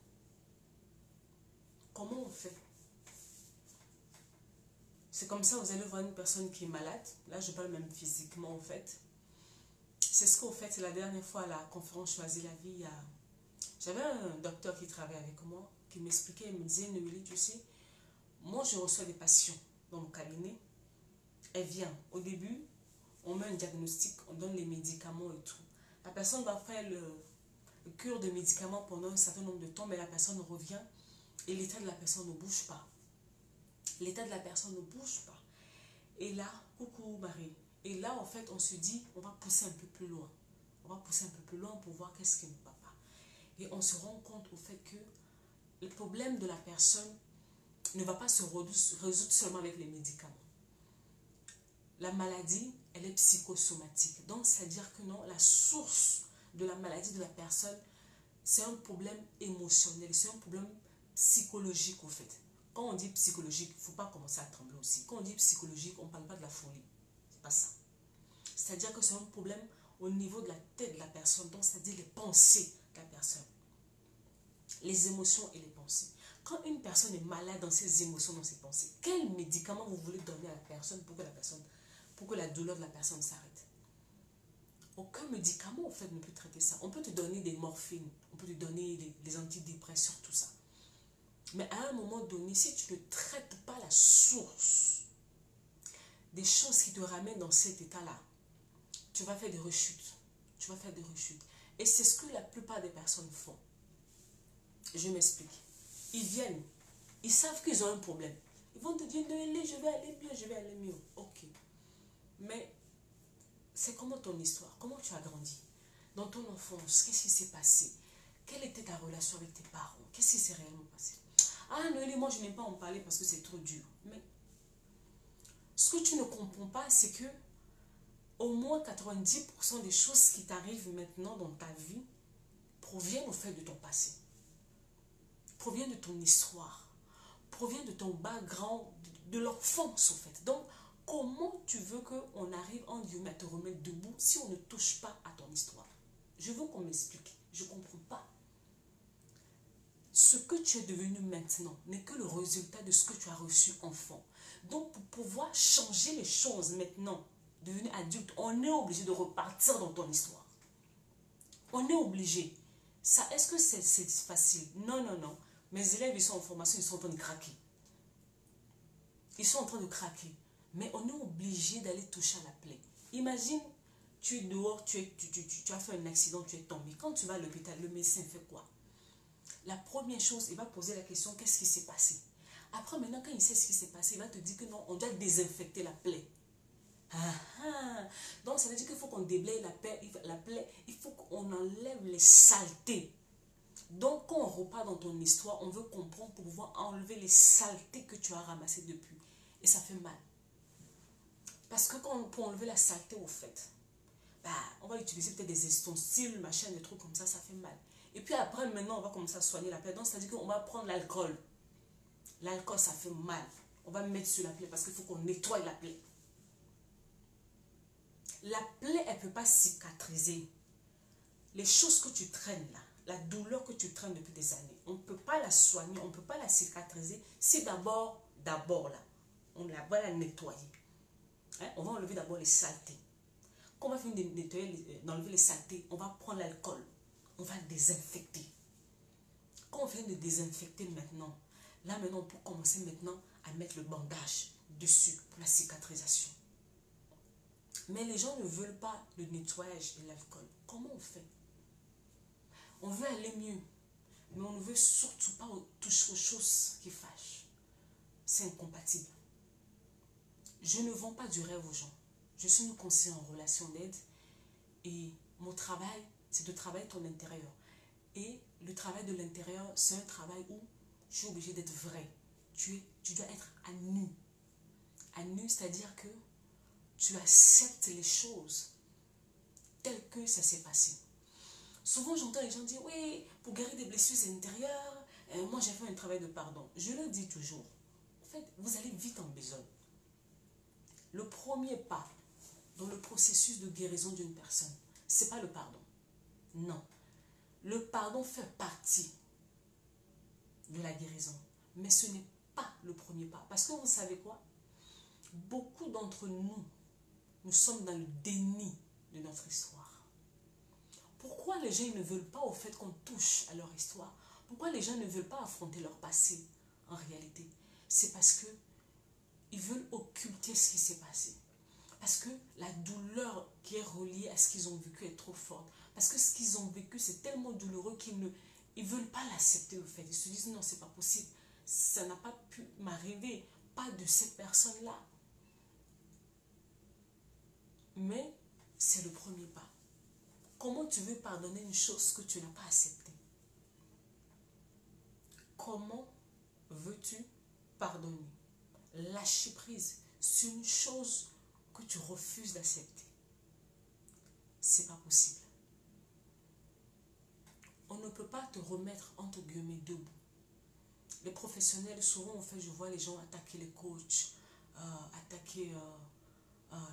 Comment on fait? C'est comme ça, vous allez voir une personne qui est malade, là je parle même physiquement en fait. C'est ce qu'au fait, c'est la dernière fois à la conférence Choisis la vie, j'avais un docteur qui travaillait avec moi, qui m'expliquait, il me disait, Noélie, tu sais, moi je reçois des patients dans mon cabinet, elle vient, au début, on met un diagnostic, on donne les médicaments et tout. La personne va faire le cure de médicaments pendant un certain nombre de temps, mais la personne revient et l'état de la personne ne bouge pas. L'état de la personne ne bouge pas. Et là, coucou Marie, et là en fait on se dit, on va pousser un peu plus loin. On va pousser un peu plus loin pour voir qu'est-ce qui ne va pas. Et on se rend compte au fait que le problème de la personne ne va pas se résoudre seulement avec les médicaments. La maladie, elle est psychosomatique. Donc, c'est-à-dire que non, la source de la maladie de la personne, c'est un problème émotionnel, c'est un problème psychologique, au fait. Quand on dit psychologique, il ne faut pas commencer à trembler aussi. Quand on dit psychologique, on ne parle pas de la folie. C'est pas ça. C'est-à-dire que c'est un problème au niveau de la tête de la personne, donc c'est-à-dire les pensées de la personne. Les émotions et les pensées. Quand une personne est malade dans ses émotions, dans ses pensées, quel médicament vous voulez donner à la personne pour que la douleur de la personne s'arrête? Aucun médicament, en fait, ne peut traiter ça. On peut te donner des morphines, on peut te donner des antidépresseurs, tout ça. Mais à un moment donné, si tu ne traites pas la source des choses qui te ramènent dans cet état-là, tu vas faire des rechutes. Tu vas faire des rechutes. Et c'est ce que la plupart des personnes font. Je m'explique. Ils viennent, ils savent qu'ils ont un problème. Ils vont te dire, je vais aller mieux, je vais aller mieux. Ok. Mais c'est comment ton histoire? Comment tu as grandi? Dans ton enfance, qu'est-ce qui s'est passé? Quelle était ta relation avec tes parents? Qu'est-ce qui s'est réellement passé? Ah Noélie, moi je n'aime pas en parler parce que c'est trop dur. Mais ce que tu ne comprends pas, c'est que au moins 90% des choses qui t'arrivent maintenant dans ta vie proviennent au fait de ton passé. Proviennent de ton histoire. Proviennent de ton background, de l'enfance au fait. Donc, comment tu veux qu'on arrive en Dieu à te remettre debout si on ne touche pas à ton histoire? Je veux qu'on m'explique. Je ne comprends pas. Ce que tu es devenu maintenant n'est que le résultat de ce que tu as reçu enfant. Donc, pour pouvoir changer les choses maintenant, devenu adulte, on est obligé de repartir dans ton histoire. On est obligé. Ça, est-ce que c'est facile? Non, non, non. Mes élèves, ils sont en formation, ils sont en train de craquer. Ils sont en train de craquer. Mais on est obligé d'aller toucher à la plaie. Imagine, tu es dehors, tu as fait un accident, tu es tombé. Quand tu vas à l'hôpital, le médecin fait quoi? La première chose, il va poser la question, qu'est-ce qui s'est passé? Après, maintenant, quand il sait ce qui s'est passé, il va te dire que non, on doit désinfecter la plaie. Ah, ah. Donc, ça veut dire qu'il faut qu'on déblaye la plaie, il faut qu'on enlève les saletés. Donc, quand on repart dans ton histoire, on veut comprendre pour pouvoir enlever les saletés que tu as ramassées depuis. Et ça fait mal. Parce que pour enlever la saleté, au fait, bah, on va utiliser peut-être des ustensiles, machin, des trucs comme ça fait mal. Et puis après, maintenant, on va commencer à soigner la plaie. Donc, c'est-à-dire qu'on va prendre l'alcool. L'alcool, ça fait mal. On va mettre sur la plaie parce qu'il faut qu'on nettoie la plaie. La plaie, elle ne peut pas cicatriser. Les choses que tu traînes là, la douleur que tu traînes depuis des années, on ne peut pas la soigner, on ne peut pas la cicatriser si d'abord là, on va la nettoyer. Hein? On va enlever d'abord les saletés. Quand on va finir de nettoyer, d'enlever les saletés, on va prendre l'alcool. On va désinfecter. Quand on vient de désinfecter maintenant, là maintenant on peut commencer maintenant à mettre le bandage dessus pour la cicatrisation. Mais les gens ne veulent pas le nettoyage de l'alcool. Comment on fait? On veut aller mieux, mais on ne veut surtout pas toucher aux choses qui fâchent. C'est incompatible. Je ne vends pas du rêve aux gens. Je suis une conseillère en relation d'aide et mon travail, c'est de travailler ton intérieur. Et le travail de l'intérieur, c'est un travail où je suis obligée d'être vrai. Tu dois être à nu. À nu, c'est-à-dire que tu acceptes les choses telles que ça s'est passé. Souvent, j'entends les gens dire, oui, pour guérir des blessures intérieures, moi j'ai fait un travail de pardon. Je le dis toujours. En fait, vous allez vite en besogne. Le premier pas dans le processus de guérison d'une personne, ce n'est pas le pardon. Non. Le pardon fait partie de la guérison. Mais ce n'est pas le premier pas. Parce que vous savez quoi? Beaucoup d'entre nous, nous sommes dans le déni de notre histoire. Pourquoi les gens ne veulent pas au fait qu'on touche à leur histoire? Pourquoi les gens ne veulent pas affronter leur passé en réalité? C'est parce que ils veulent occulter ce qui s'est passé. Parce que la douleur qui est reliée à ce qu'ils ont vécu est trop forte. Parce que ce qu'ils ont vécu, c'est tellement douloureux qu'ils ne veulent pas l'accepter au fait. Ils se disent non, c'est pas possible. Ça n'a pas pu m'arriver. Pas de cette personne-là. Mais c'est le premier pas. Comment tu veux pardonner une chose que tu n'as pas acceptée? Comment veux-tu pardonner? Lâcher prise sur une chose que tu refuses d'accepter. C'est pas possible. On ne peut pas te remettre entre guillemets debout. Les professionnels, souvent, en fait, je vois les gens attaquer les coachs, attaquer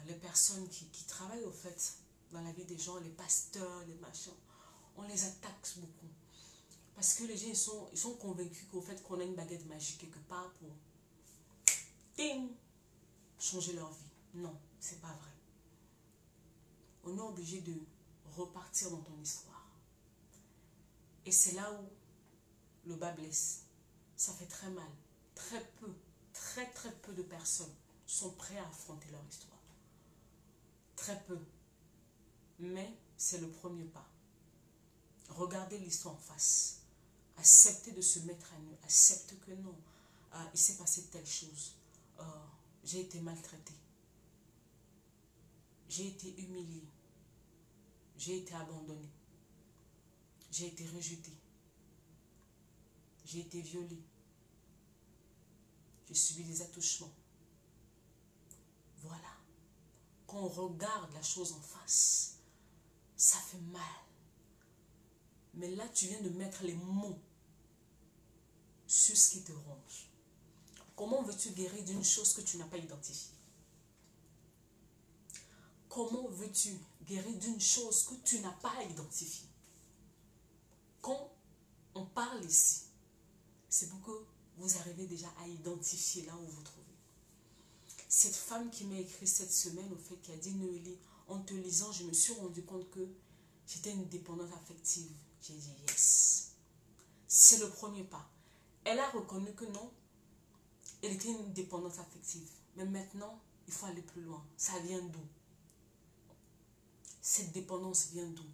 les personnes qui travaillent, au fait, dans la vie des gens, les pasteurs, les machins. On les attaque beaucoup. Parce que les gens, ils sont convaincus qu'au fait, qu'on a une baguette magique quelque part pour ting, changer leur vie. Non, c'est pas vrai. on est obligé de repartir dans ton histoire. Et c'est là où le bas blesse. Ça fait très mal. Très peu, très peu de personnes sont prêtes à affronter leur histoire. Très peu. Mais c'est le premier pas. Regardez l'histoire en face. Acceptez de se mettre à nu. Acceptez que non. Il s'est passé telle chose. J'ai été maltraitée. J'ai été humiliée. J'ai été abandonnée. J'ai été rejetée. J'ai été violée. J'ai subi des attouchements. Voilà. Quand on regarde la chose en face, ça fait mal. Mais là, tu viens de mettre les mots sur ce qui te ronge. Comment veux-tu guérir d'une chose que tu n'as pas identifiée? Comment veux-tu guérir d'une chose que tu n'as pas identifiée? Quand on parle ici, c'est pour que vous arrivez déjà à identifier là où vous vous trouvez. Cette femme qui m'a écrit cette semaine, au fait, qui a dit, Noélie, en te lisant, je me suis rendu compte que j'étais une dépendante affective. J'ai dit yes. C'est le premier pas. Elle a reconnu que non, elle était une dépendante affective. Mais maintenant, il faut aller plus loin. Ça vient d'où? Cette dépendance vient d'où?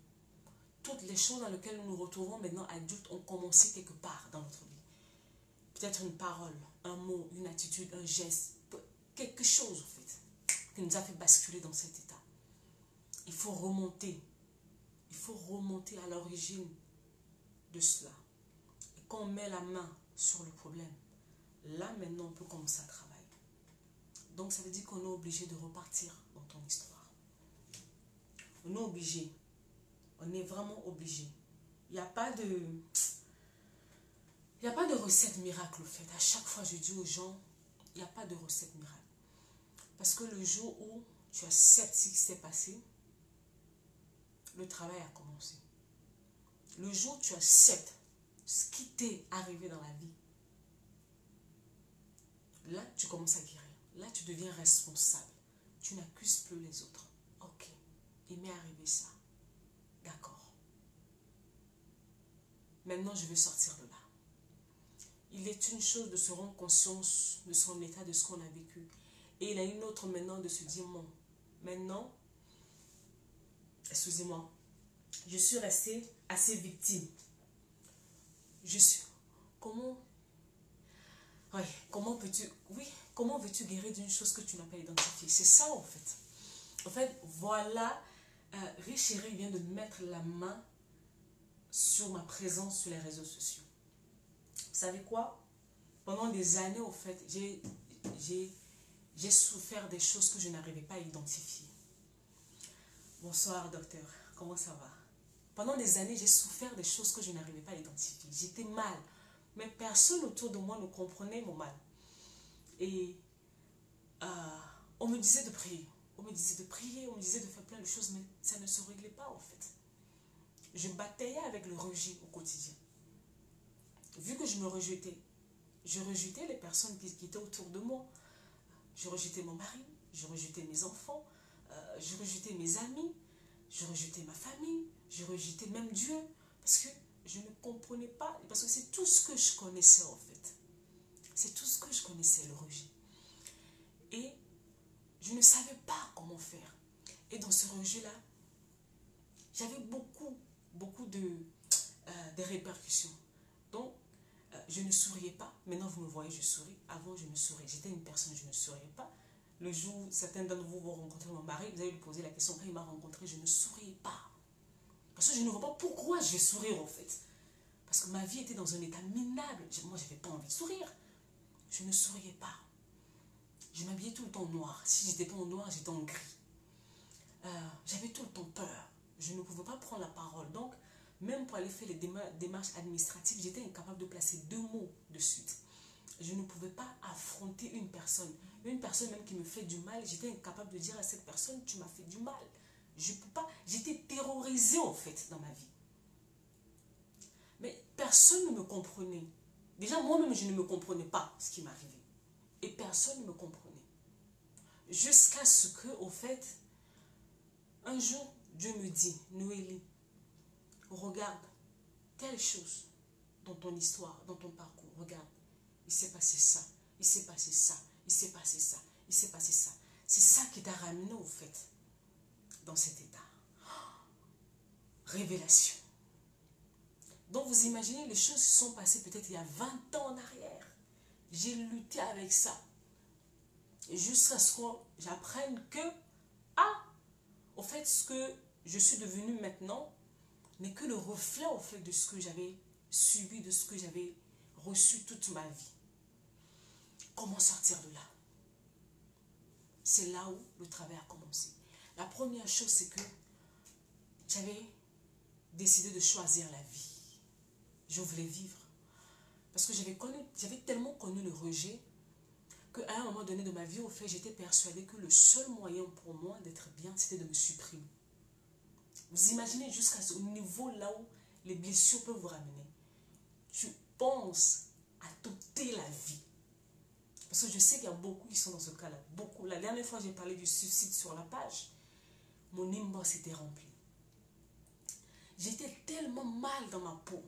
Toutes les choses dans lesquelles nous nous retrouvons maintenant adultes ont commencé quelque part dans notre vie. Peut-être une parole, un mot, une attitude, un geste, quelque chose en fait, qui nous a fait basculer dans cet état. Il faut remonter. Il faut remonter à l'origine de cela. Et quand on met la main sur le problème, là maintenant on peut commencer à travailler. Donc ça veut dire qu'on est obligé de repartir dans ton histoire. On est obligé. On est vraiment obligé. Il n'y a pas de... Il n'y a pas de recette miracle au fait. À chaque fois je dis aux gens, il n'y a pas de recette miracle. Parce que le jour où tu acceptes ce qui s'est passé, le travail a commencé. Le jour où tu acceptes ce qui t'est arrivé dans la vie, là tu commences à guérir. Là tu deviens responsable. Tu n'accuses plus les autres. Ok, il m'est arrivé ça. D'accord. Maintenant je veux sortir de là. Il est une chose de se rendre conscience de son état, de ce qu'on a vécu. Et il a une autre maintenant de se dire, bon, maintenant, excusez-moi, je suis restée assez victime. Je suis... Comment... Oui, comment veux-tu guérir d'une chose que tu n'as pas identifiée? C'est ça en fait. En fait, voilà, Richéry vient de mettre la main sur ma présence sur les réseaux sociaux. Vous savez quoi? Pendant des années, en fait, j'ai souffert des choses que je n'arrivais pas à identifier. Bonsoir, docteur. Comment ça va? Pendant des années, j'ai souffert des choses que je n'arrivais pas à identifier. J'étais mal. Mais personne autour de moi ne comprenait mon mal. Et on me disait de prier. On me disait de prier, on me disait de faire plein de choses, mais ça ne se réglait pas, en fait. Je bataillais avec le rejet au quotidien. Vu que je me rejetais, je rejetais les personnes qui étaient autour de moi. Je rejetais mon mari, je rejetais mes enfants, je rejetais mes amis, je rejetais ma famille, je rejetais même Dieu. Parce que je ne comprenais pas, parce que c'est tout ce que je connaissais en fait. C'est tout ce que je connaissais, le rejet. Et je ne savais pas comment faire. Et dans ce rejet-là, j'avais beaucoup de répercussions. Donc, je ne souriais pas. Maintenant, vous me voyez, je souris. Avant, je ne souriais. J'étais une personne, je ne souriais pas. Le jour où certains d'entre vous vont rencontrer mon mari, vous allez lui poser la question. Quand il m'a rencontré, je ne souriais pas. Parce que je ne vois pas pourquoi je vais sourire, en fait. Parce que ma vie était dans un état minable. Moi, je n'avais pas envie de sourire. Je ne souriais pas. Je m'habillais tout le temps en noir. Si je n'étais pas en noir, j'étais en gris. J'avais tout le temps peur. Je ne pouvais pas prendre la parole. Donc, même pour aller faire les démarches administratives, j'étais incapable de placer 2 mots de suite. Je ne pouvais pas affronter une personne même qui me fait du mal, j'étais incapable de dire à cette personne, tu m'as fait du mal. Je peux pas, j'étais terrorisée en fait dans ma vie. Mais personne ne me comprenait. Déjà, moi-même, je ne me comprenais pas ce qui m'arrivait. Et personne ne me comprenait. Jusqu'à ce que, au fait, un jour, Dieu me dit, Noélie, regarde telle chose dans ton histoire, dans ton parcours. Regarde, il s'est passé ça, il s'est passé ça, il s'est passé ça, il s'est passé ça. C'est ça qui t'a ramené au fait dans cet état. Révélation. Donc vous imaginez, les choses se sont passées peut-être il y a 20 ans en arrière. J'ai lutté avec ça. Et jusqu'à ce que j'apprenne que, au fait, ce que je suis devenue maintenant n'est que le reflet, au fait, de ce que j'avais subi, de ce que j'avais reçu toute ma vie. Comment sortir de là? C'est là où le travail a commencé. La première chose, c'est que j'avais décidé de choisir la vie. Je voulais vivre. Parce que j'avais tellement connu le rejet qu'à un moment donné de ma vie, au fait, j'étais persuadée que le seul moyen pour moi d'être bien, c'était de me supprimer. Vous imaginez jusqu'à ce niveau là où les blessures peuvent vous ramener. Tu penses à t'ôter la vie. Parce que je sais qu'il y a beaucoup qui sont dans ce cas-là. Beaucoup. La dernière fois, j'ai parlé du suicide sur la page. Mon inbox était rempli. J'étais tellement mal dans ma peau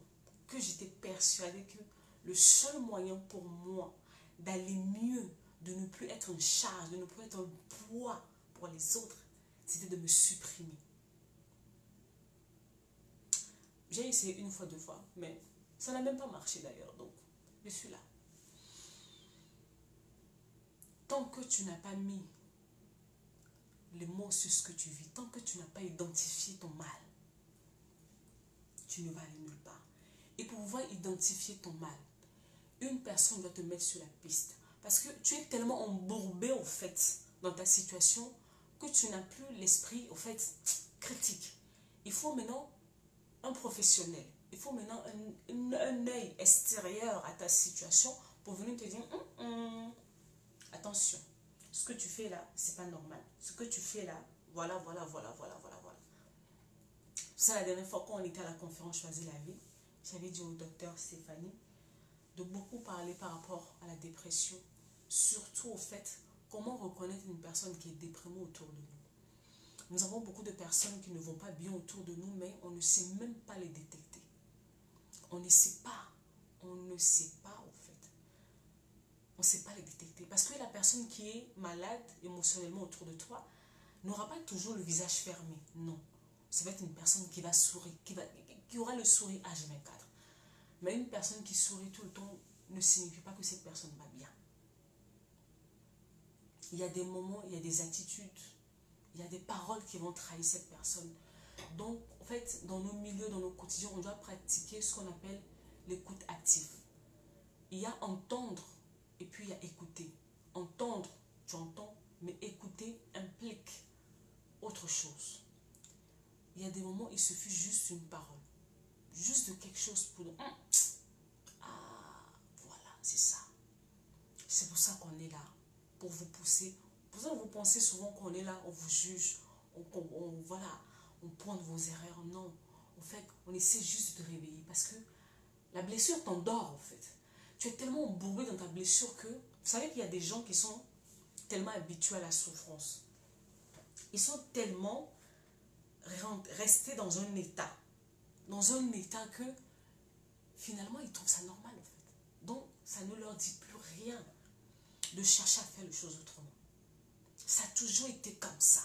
que j'étais persuadée que le seul moyen pour moi d'aller mieux, de ne plus être une charge, de ne plus être un poids pour les autres, c'était de me supprimer. J'ai essayé une fois, 2 fois, mais ça n'a même pas marché d'ailleurs, donc je suis là. Tant que tu n'as pas mis les mots sur ce que tu vis, tant que tu n'as pas identifié ton mal, tu ne vas aller nulle part. Et pour pouvoir identifier ton mal, une personne doit te mettre sur la piste. Parce que tu es tellement embourbé, au fait, dans ta situation, que tu n'as plus l'esprit, au fait, critique. Il faut maintenant un professionnel. Il faut maintenant un œil extérieur à ta situation pour venir te dire, attention, ce que tu fais là, c'est pas normal. Ce que tu fais là, voilà. Ça, la dernière fois, quand on était à la conférence Choisis la vie, j'avais dit au docteur Stéphanie de beaucoup parler par rapport à la dépression, surtout au fait, comment reconnaître une personne qui est déprimée autour de nous. Nous avons beaucoup de personnes qui ne vont pas bien autour de nous, mais on ne sait même pas les détecter. On ne sait pas au fait. On ne sait pas les détecter. Parce que la personne qui est malade émotionnellement autour de toi n'aura pas toujours le visage fermé. Non. Ça va être une personne qui va sourire, qui aura le sourire H24. Mais une personne qui sourit tout le temps ne signifie pas que cette personne va bien. Il y a des moments, il y a des attitudes, il y a des paroles qui vont trahir cette personne. Donc, en fait, dans nos milieux, dans nos quotidiens, on doit pratiquer ce qu'on appelle l'écoute active. Il y a entendre et puis il y a écouter. Entendre, tu entends, mais écouter implique autre chose. Il y a des moments, il suffit juste d'une parole. Juste de quelque chose pour nous. Voilà, c'est ça. C'est pour ça qu'on est là. Pour vous pousser. Pour ça que vous pensez souvent qu'on est là, on vous juge. On pointe vos erreurs. Non. En fait, on essaie juste de te réveiller. Parce que la blessure t'endort, en fait. Tu es tellement embourbé dans ta blessure que... Vous savez qu'il y a des gens qui sont tellement habitués à la souffrance. Ils sont tellement restés dans un état. Dans un état que finalement ils trouvent ça normal en fait. Donc ça ne leur dit plus rien de chercher à faire les choses autrement. Ça a toujours été comme ça.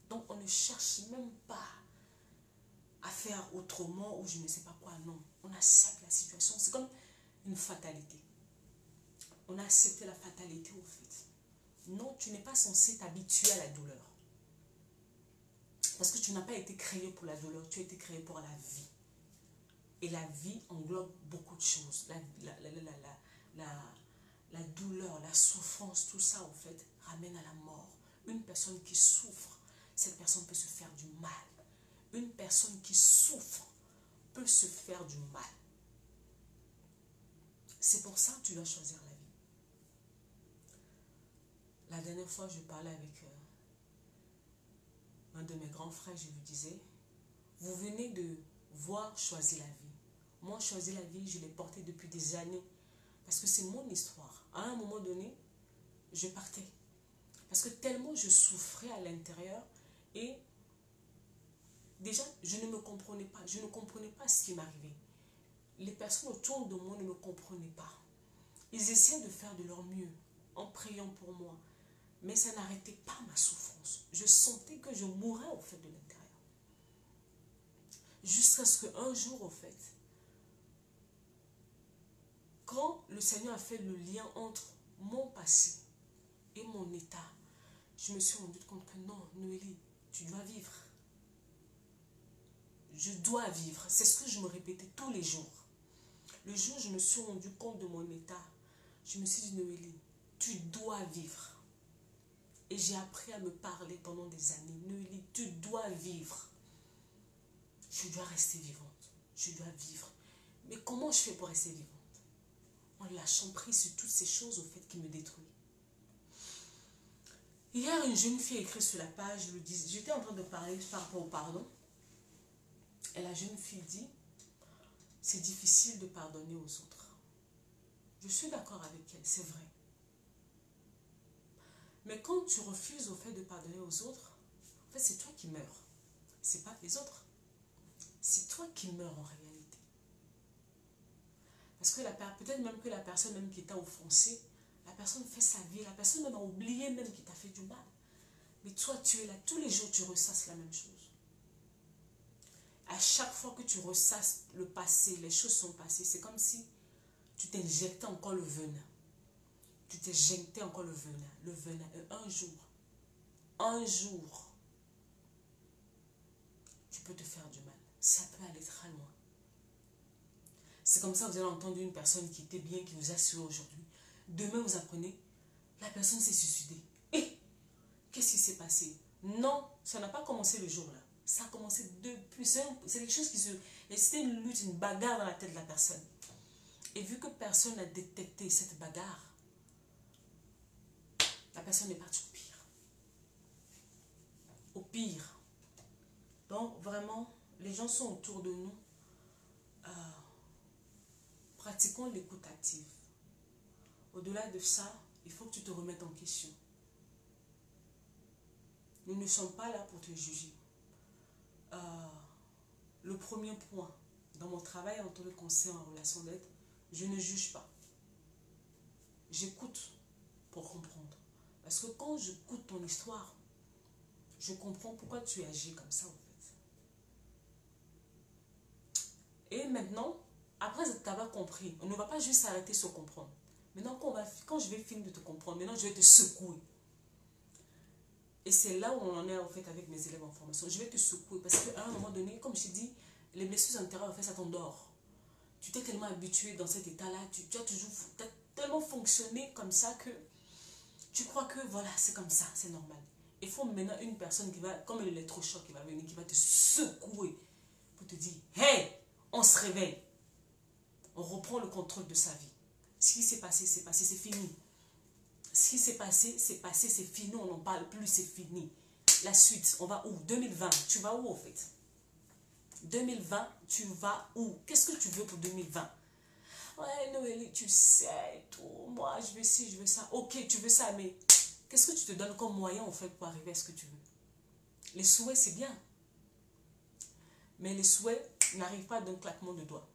Donc on ne cherche même pas à faire autrement ou je ne sais pas quoi. Non, on accepte la situation. C'est comme une fatalité. On a accepté la fatalité au fait. Non, tu n'es pas censé t'habituer à la douleur. Parce que tu n'as pas été créé pour la douleur, tu as été créé pour la vie. Et la vie englobe beaucoup de choses. La douleur, la souffrance, tout ça, en fait, ramène à la mort. Une personne qui souffre, cette personne peut se faire du mal. Une personne qui souffre peut se faire du mal. C'est pour ça que tu dois choisir la vie. La dernière fois, je parlais avec un de mes grands frères, je lui disais, vous venez de voir Choisir la vie. Moi, Choisir la vie, je l'ai porté depuis des années. Parce que c'est mon histoire. À un moment donné, je partais. Parce que tellement je souffrais à l'intérieur. Et Déjà, je ne me comprenais pas. Je ne comprenais pas ce qui m'arrivait. Les personnes autour de moi ne me comprenaient pas. Ils essayaient de faire de leur mieux en priant pour moi. Mais ça n'arrêtait pas ma souffrance. Je sentais que je mourais au fait de l'intérieur. Jusqu'à ce qu'un jour, au fait, quand le Seigneur a fait le lien entre mon passé et mon état, je me suis rendu compte que non, Noélie, tu dois vivre. Je dois vivre. C'est ce que je me répétais tous les jours. Le jour où je me suis rendu compte de mon état, je me suis dit, Noélie, tu dois vivre. Et j'ai appris à me parler pendant des années. Noélie, tu dois vivre. Je dois rester vivante. Je dois vivre. Mais comment je fais pour rester vivante? En lâchant prise sur toutes ces choses au fait qui me détruisent. Hier, une jeune fille a écrit sur la page, j'étais en train de parler par rapport au pardon. Et la jeune fille dit, c'est difficile de pardonner aux autres. Je suis d'accord avec elle, c'est vrai. Mais quand tu refuses au fait de pardonner aux autres, en fait, c'est toi qui meurs. C'est pas les autres. C'est toi qui meurs en réalité. Parce que peut-être même que la personne même qui t'a offensé, la personne fait sa vie, la personne même a oublié même qu'il t'a fait du mal. Mais toi, tu es là, tous les jours, tu ressasses la même chose. À chaque fois que tu ressasses le passé, les choses sont passées, c'est comme si tu t'injectais encore le venin. Tu t'injectais encore le venin. Le venin. Et un jour, tu peux te faire du mal. Ça peut aller très loin. C'est comme ça que vous allez entendre une personne qui était bien, qui vous a suivi aujourd'hui. Demain, vous apprenez, la personne s'est suicidée. Et qu'est-ce qui s'est passé? Non, ça n'a pas commencé le jour-là. Ça a commencé depuis. C'est quelque chose qui se... C'était une lutte, une bagarre dans la tête de la personne. Et vu que personne n'a détecté cette bagarre, la personne est partie au pire. Au pire. Donc, vraiment, les gens sont autour de nous. Pratiquons l'écoute active. Au-delà de ça, il faut que tu te remettes en question. Nous ne sommes pas là pour te juger. Le premier point, dans mon travail en tant que conseiller en relation d'aide, je ne juge pas. J'écoute pour comprendre. Parce que quand j'écoute ton histoire, je comprends pourquoi tu agis comme ça en fait. Et maintenant, après t'avoir compris, on ne va pas juste s'arrêter sur comprendre. Maintenant, quand je vais finir de te comprendre, maintenant je vais te secouer. Et c'est là où on en est en fait avec mes élèves en formation. Je vais te secouer parce qu'à un moment donné, comme je t'ai dit, les blessures intérieures, en fait, ça t'endort. Tu t'es tellement habitué dans cet état-là, tu as tellement fonctionné comme ça que tu crois que voilà, c'est comme ça, c'est normal. Il faut maintenant une personne qui va, comme l'électrochoc qui va venir, qui va te secouer pour te dire, hey, on se réveille. On reprend le contrôle de sa vie. Ce qui s'est passé, c'est fini. Ce qui s'est passé, c'est fini, on n'en parle plus, c'est fini. La suite, on va où? 2020, tu vas où en fait? 2020, tu vas où? Qu'est-ce que tu veux pour 2020? Ouais, Noélie, tu sais, tout, moi, je veux ci, je veux ça. Ok, tu veux ça, mais qu'est-ce que tu te donnes comme moyen en fait pour arriver à ce que tu veux? Les souhaits, c'est bien. Mais les souhaits n'arrivent pas d'un claquement de doigts.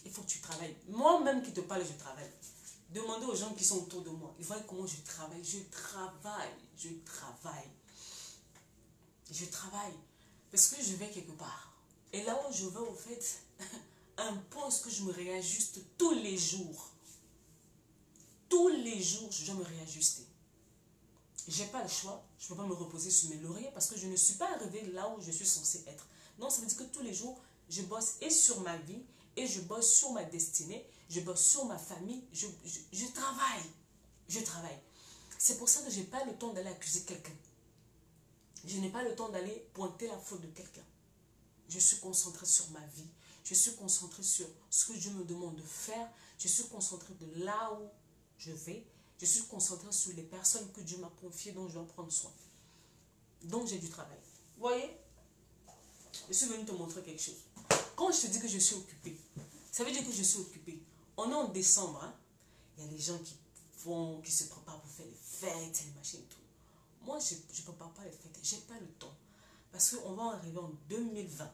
Il faut que tu travailles. Moi-même qui te parle, je travaille. Demandez aux gens qui sont autour de moi. Ils voient comment je travaille. Je travaille. Parce que je vais quelque part. Et là où je vais, au fait, impose que je me réajuste tous les jours. Tous les jours, je dois me réajuster. Je n'ai pas le choix. Je ne peux pas me reposer sur mes lauriers parce que je ne suis pas arrivée là où je suis censée être. Donc, ça veut dire que tous les jours, je bosse et sur ma vie, et je bosse sur ma destinée, je bosse sur ma famille, je travaille. Je travaille. C'est pour ça que je n'ai pas le temps d'aller accuser quelqu'un. Je n'ai pas le temps d'aller pointer la faute de quelqu'un. Je suis concentrée sur ma vie. Je suis concentrée sur ce que Dieu me demande de faire. Je suis concentrée de là où je vais. Je suis concentrée sur les personnes que Dieu m'a confiées dont je dois prendre soin. Donc j'ai du travail. Vous voyez? Je suis venue te montrer quelque chose. Quand je te dis que je suis occupée, ça veut dire que je suis occupée. On est en décembre. Hein? Il y a des gens qui se préparent pour faire les fêtes, les machines et tout. Moi, je ne prépare pas les fêtes. Je n'ai pas le temps. Parce qu'on va arriver en 2020.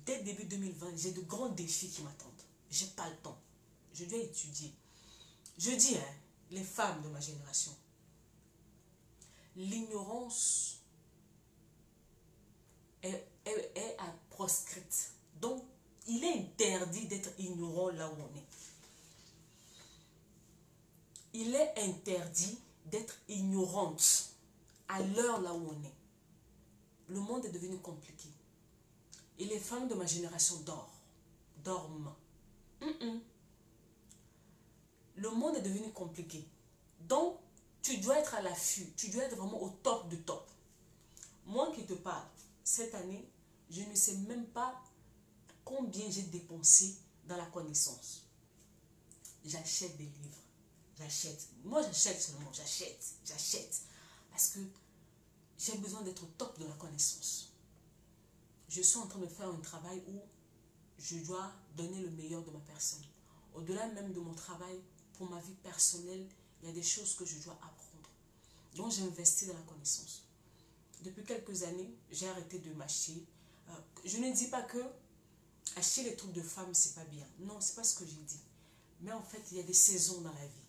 Dès début 2020, j'ai de grands défis qui m'attendent. J'ai pas le temps. Je dois étudier. Je dis, hein, les femmes de ma génération, l'ignorance est à proscrite. Donc, il est interdit d'être ignorant là où on est. Il est interdit d'être ignorante à l'heure là où on est. Le monde est devenu compliqué. Et les femmes de ma génération dorment. Le monde est devenu compliqué. Donc, tu dois être à l'affût. Tu dois être vraiment au top du top. Moi qui te parle, cette année, je ne sais même pas combien j'ai dépensé dans la connaissance. J'achète des livres. J'achète. Moi, j'achète seulement. J'achète. Parce que j'ai besoin d'être au top de la connaissance. Je suis en train de faire un travail où je dois donner le meilleur de ma personne. Au-delà même de mon travail, pour ma vie personnelle, il y a des choses que je dois apprendre. Donc, j'ai investi dans la connaissance. Depuis quelques années, j'ai arrêté de m'acheter. Je ne dis pas que acheter les trucs de femmes, c'est pas bien. Non, c'est pas ce que j'ai dit. Mais en fait, il y a des saisons dans la vie.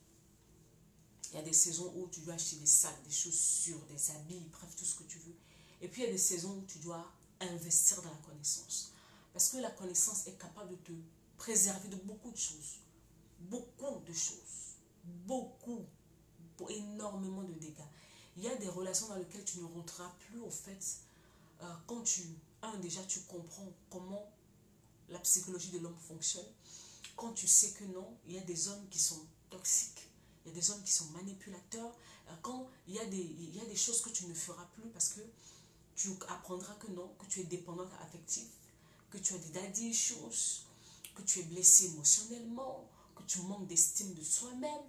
Il y a des saisons où tu dois acheter des sacs, des chaussures, des habits, bref, tout ce que tu veux. Et puis, il y a des saisons où tu dois investir dans la connaissance. Parce que la connaissance est capable de te préserver de beaucoup de choses. Beaucoup de choses. Beaucoup. Énormément de dégâts. Il y a des relations dans lesquelles tu ne rentreras plus au fait quand déjà tu comprends comment la psychologie de l'homme fonctionne. Quand tu sais que non, il y a des hommes qui sont toxiques. Il y a des hommes qui sont manipulateurs. Quand il y a des choses que tu ne feras plus parce que tu apprendras que non, que tu es dépendante affective, que tu as des daddy issues, que tu es blessé émotionnellement, que tu manques d'estime de soi-même.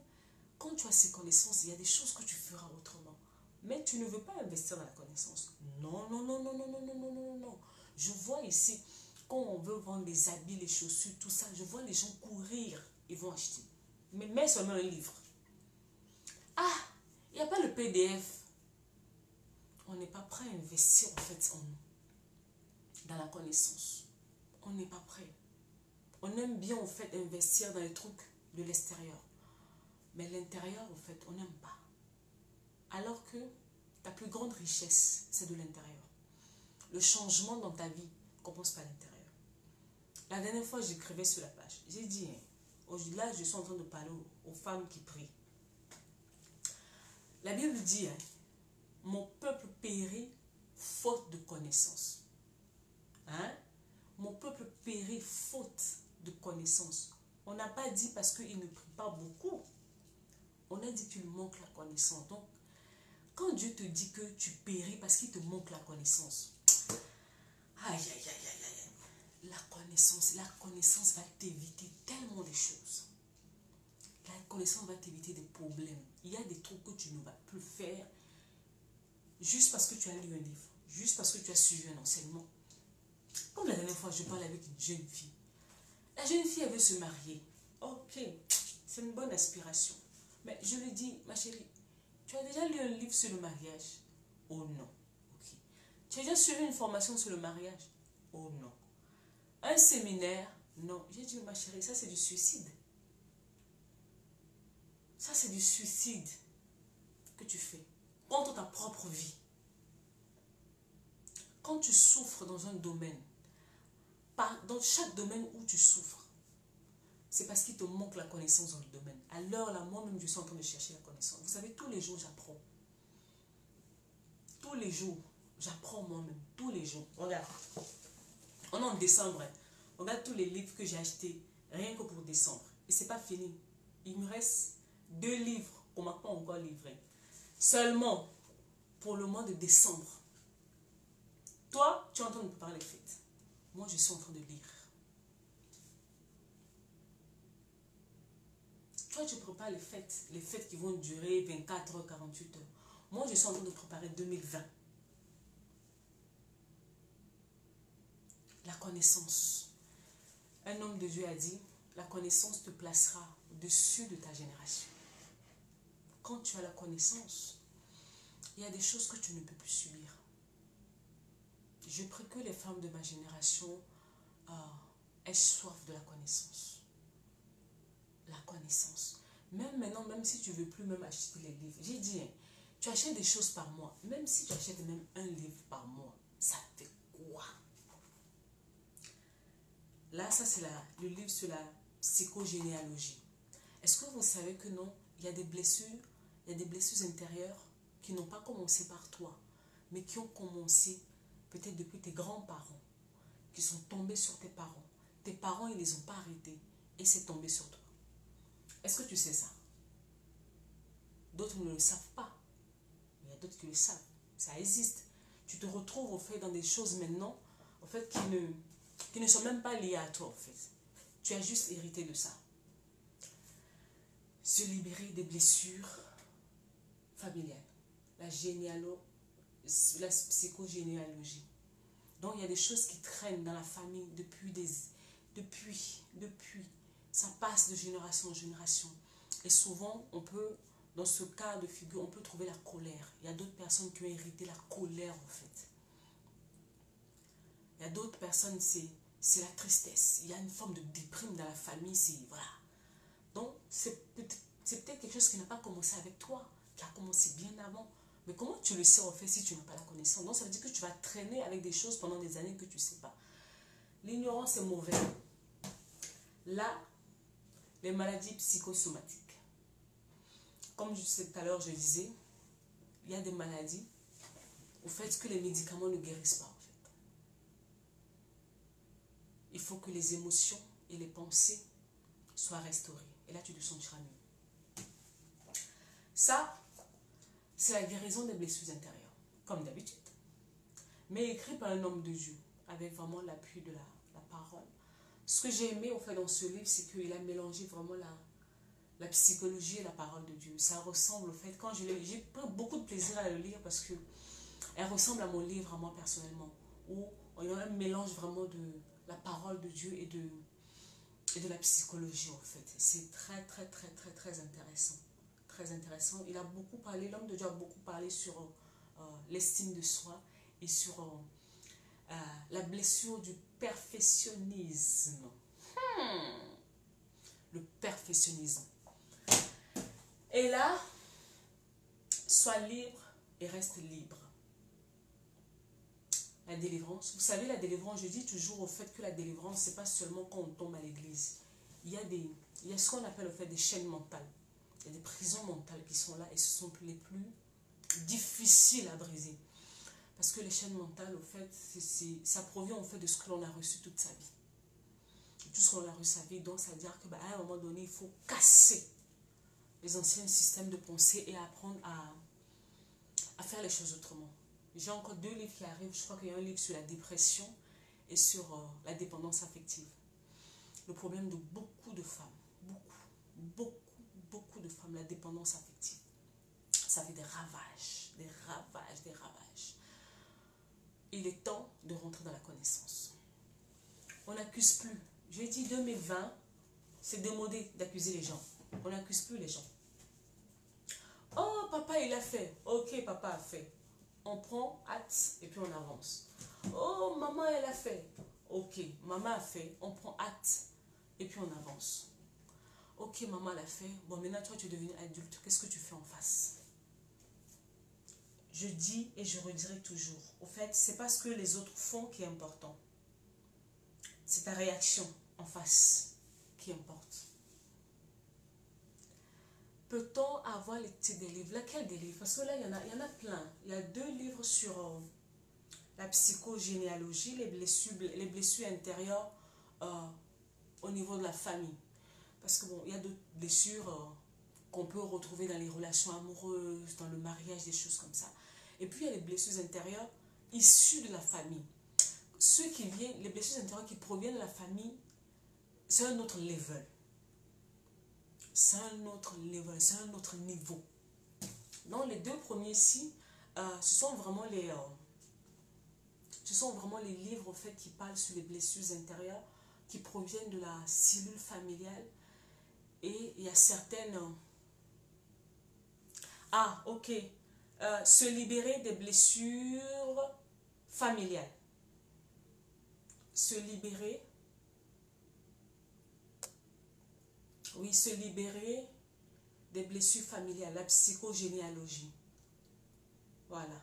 Quand tu as ces connaissances, il y a des choses que tu feras autrement. Mais tu ne veux pas investir dans la connaissance. Non. Je vois ici, quand on veut vendre les habits, les chaussures, tout ça, je vois les gens courir, ils vont acheter. Mais mets seulement un livre. Ah, il n'y a pas le PDF. On n'est pas prêt à investir en fait en nous, dans la connaissance. On n'est pas prêt. On aime bien en fait investir dans les trucs de l'extérieur. Mais l'intérieur, en fait, on n'aime pas. Alors que ta plus grande richesse, c'est de l'intérieur. Le changement dans ta vie commence par l'intérieur. La dernière fois, j'écrivais sur la page. J'ai dit, là, je suis en train de parler aux femmes qui prient. La Bible dit, mon peuple périt faute de connaissance. Mon peuple périt faute de connaissance. On n'a pas dit parce qu'il ne prie pas beaucoup. On a dit qu'il manque la connaissance. Donc, quand Dieu te dit que tu péris parce qu'il te manque la connaissance, la connaissance va t'éviter tellement de choses. La connaissance va t'éviter des problèmes. Il y a des trucs que tu ne vas plus faire juste parce que tu as lu un livre, juste parce que tu as suivi un enseignement. Comme la dernière fois, je parlais avec une jeune fille. La jeune fille, elle veut se marier. Ok, c'est une bonne aspiration. Mais je lui dis, ma chérie, tu as déjà lu un livre sur le mariage? Oh non. Ok. Tu as déjà suivi une formation sur le mariage? Oh non. Un séminaire? Non. J'ai dit, ma chérie, ça c'est du suicide. Ça c'est du suicide que tu fais contre ta propre vie. Quand tu souffres dans un domaine, dans chaque domaine où tu souffres, c'est parce qu'il te manque la connaissance dans le domaine. À l'heure là, moi-même, je suis en train de chercher la connaissance. Vous savez, tous les jours, j'apprends. Tous les jours, j'apprends moi-même. Tous les jours. Regarde. On est en décembre. Regarde tous les livres que j'ai achetés, rien que pour décembre. Et c'est pas fini. Il me reste 2 livres qu'on m'a pas encore livrés. Seulement pour le mois de décembre. Toi, tu es en train de préparer les fêtes. Moi, je suis en train de lire. Toi, tu prépares les fêtes qui vont durer 24 heures, 48 heures. Moi, je suis en train de préparer 2020. La connaissance. Un homme de Dieu a dit, la connaissance te placera au-dessus de ta génération. Quand tu as la connaissance, il y a des choses que tu ne peux plus subir. je prie que les femmes de ma génération aient soif de la connaissance. La connaissance. Même maintenant, même si tu ne veux plus même acheter les livres, j'ai dit, hein, tu achètes des choses par mois, même si tu achètes même un livre par mois, ça fait quoi? Là, ça c'est le livre sur la psychogénéalogie. Est-ce que vous savez que non, il y a des blessures intérieures qui n'ont pas commencé par toi, mais qui ont commencé peut-être depuis tes grands-parents, qui sont tombés sur tes parents. Tes parents, ils ne les ont pas arrêtés et c'est tombé sur toi. Est-ce que tu sais ça? D'autres ne le savent pas. Mais il y a d'autres qui le savent. Ça existe. Tu te retrouves au fait dans des choses maintenant, au fait qui ne sont même pas liées à toi, en fait. Tu as juste hérité de ça. Se libérer des blessures familiales. La psychogénéalogie. Donc, il y a des choses qui traînent dans la famille depuis. Ça passe de génération en génération. Et souvent, dans ce cas de figure, on peut trouver la colère. Il y a d'autres personnes qui ont hérité la colère, en fait. Il y a d'autres personnes, c'est la tristesse. Il y a une forme de déprime dans la famille. Voilà. Donc, c'est peut-être quelque chose qui n'a pas commencé avec toi, qui a commencé bien avant. Mais comment tu le sais, en fait, si tu n'as pas la connaissance? Donc, ça veut dire que tu vas traîner avec des choses pendant des années que tu ne sais pas. L'ignorance est mauvaise. Là, les maladies psychosomatiques. Comme tout à l'heure, je disais, il y a des maladies au fait que les médicaments ne guérissent pas, en fait. Il faut que les émotions et les pensées soient restaurées. Et là, tu te sentiras mieux. Ça, c'est la guérison des blessures intérieures, comme d'habitude. Mais écrit par un homme de Dieu, avec vraiment l'appui de la parole. Ce que j'ai aimé, au fait, dans ce livre, c'est qu'il a mélangé vraiment la psychologie et la parole de Dieu. Ça ressemble, au fait, quand j'ai pris beaucoup de plaisir à le lire parce que elle ressemble à mon livre, à moi personnellement, où il y a un mélange vraiment de la parole de Dieu et de la psychologie, en fait. C'est très intéressant. Très intéressant. Il a beaucoup parlé, l'homme de Dieu a beaucoup parlé sur l'estime de soi et sur la blessure du perfectionnisme. Le perfectionnisme. Et là, sois libre et reste libre. La délivrance. Vous savez, la délivrance, je dis toujours au fait que la délivrance, c'est pas seulement quand on tombe à l'église. Il y a ce qu'on appelle au fait des chaînes mentales. Il y a des prisons mentales qui sont là et ce sont les plus difficiles à briser. Parce que les chaînes mentales, au fait, ça provient au fait de ce que l'on a reçu toute sa vie. Tout ce qu'on a reçu sa vie, donc ça veut dire qu'à un moment donné, il faut casser les anciens systèmes de pensée et apprendre à faire les choses autrement. J'ai encore 2 livres qui arrivent. Je crois qu'il y a un livre sur la dépression et sur la dépendance affective. Le problème de beaucoup de femmes, beaucoup de femmes, la dépendance affective. Ça fait des ravages. Il est temps de rentrer dans la connaissance. On n'accuse plus. J'ai dit 2020, c'est démodé d'accuser les gens. On n'accuse plus les gens. Oh, papa, il a fait. Ok, papa a fait. On prend acte et puis on avance. Oh, maman, elle a fait. Ok, maman a fait. On prend acte et puis on avance. Ok, maman l'a fait. Bon, maintenant, toi, tu es devenu adulte. Qu'est-ce que tu fais en face? Je dis et je redirai toujours. Au fait, c'est pas ce que les autres font qui est important. C'est ta réaction en face qui importe. Peut-on avoir les titres des livres? Lesquels des livres? Parce que là, il y en a plein. Il y a 2 livres sur la psychogénéalogie, les blessures intérieures au niveau de la famille. Parce que bon, il y a d'autres blessures qu'on peut retrouver dans les relations amoureuses, dans le mariage, des choses comme ça. Et puis, il y a les blessures intérieures issues de la famille. Les blessures intérieures qui proviennent de la famille, c'est un autre level. C'est un autre level, c'est un autre niveau. Donc, les 2 premiers ici, ce sont vraiment les livres en fait, qui parlent sur les blessures intérieures qui proviennent de la cellule familiale. Et il y a certaines... se libérer des blessures familiales. se libérer. Oui, se libérer des blessures familiales, la psychogénéalogie. Voilà.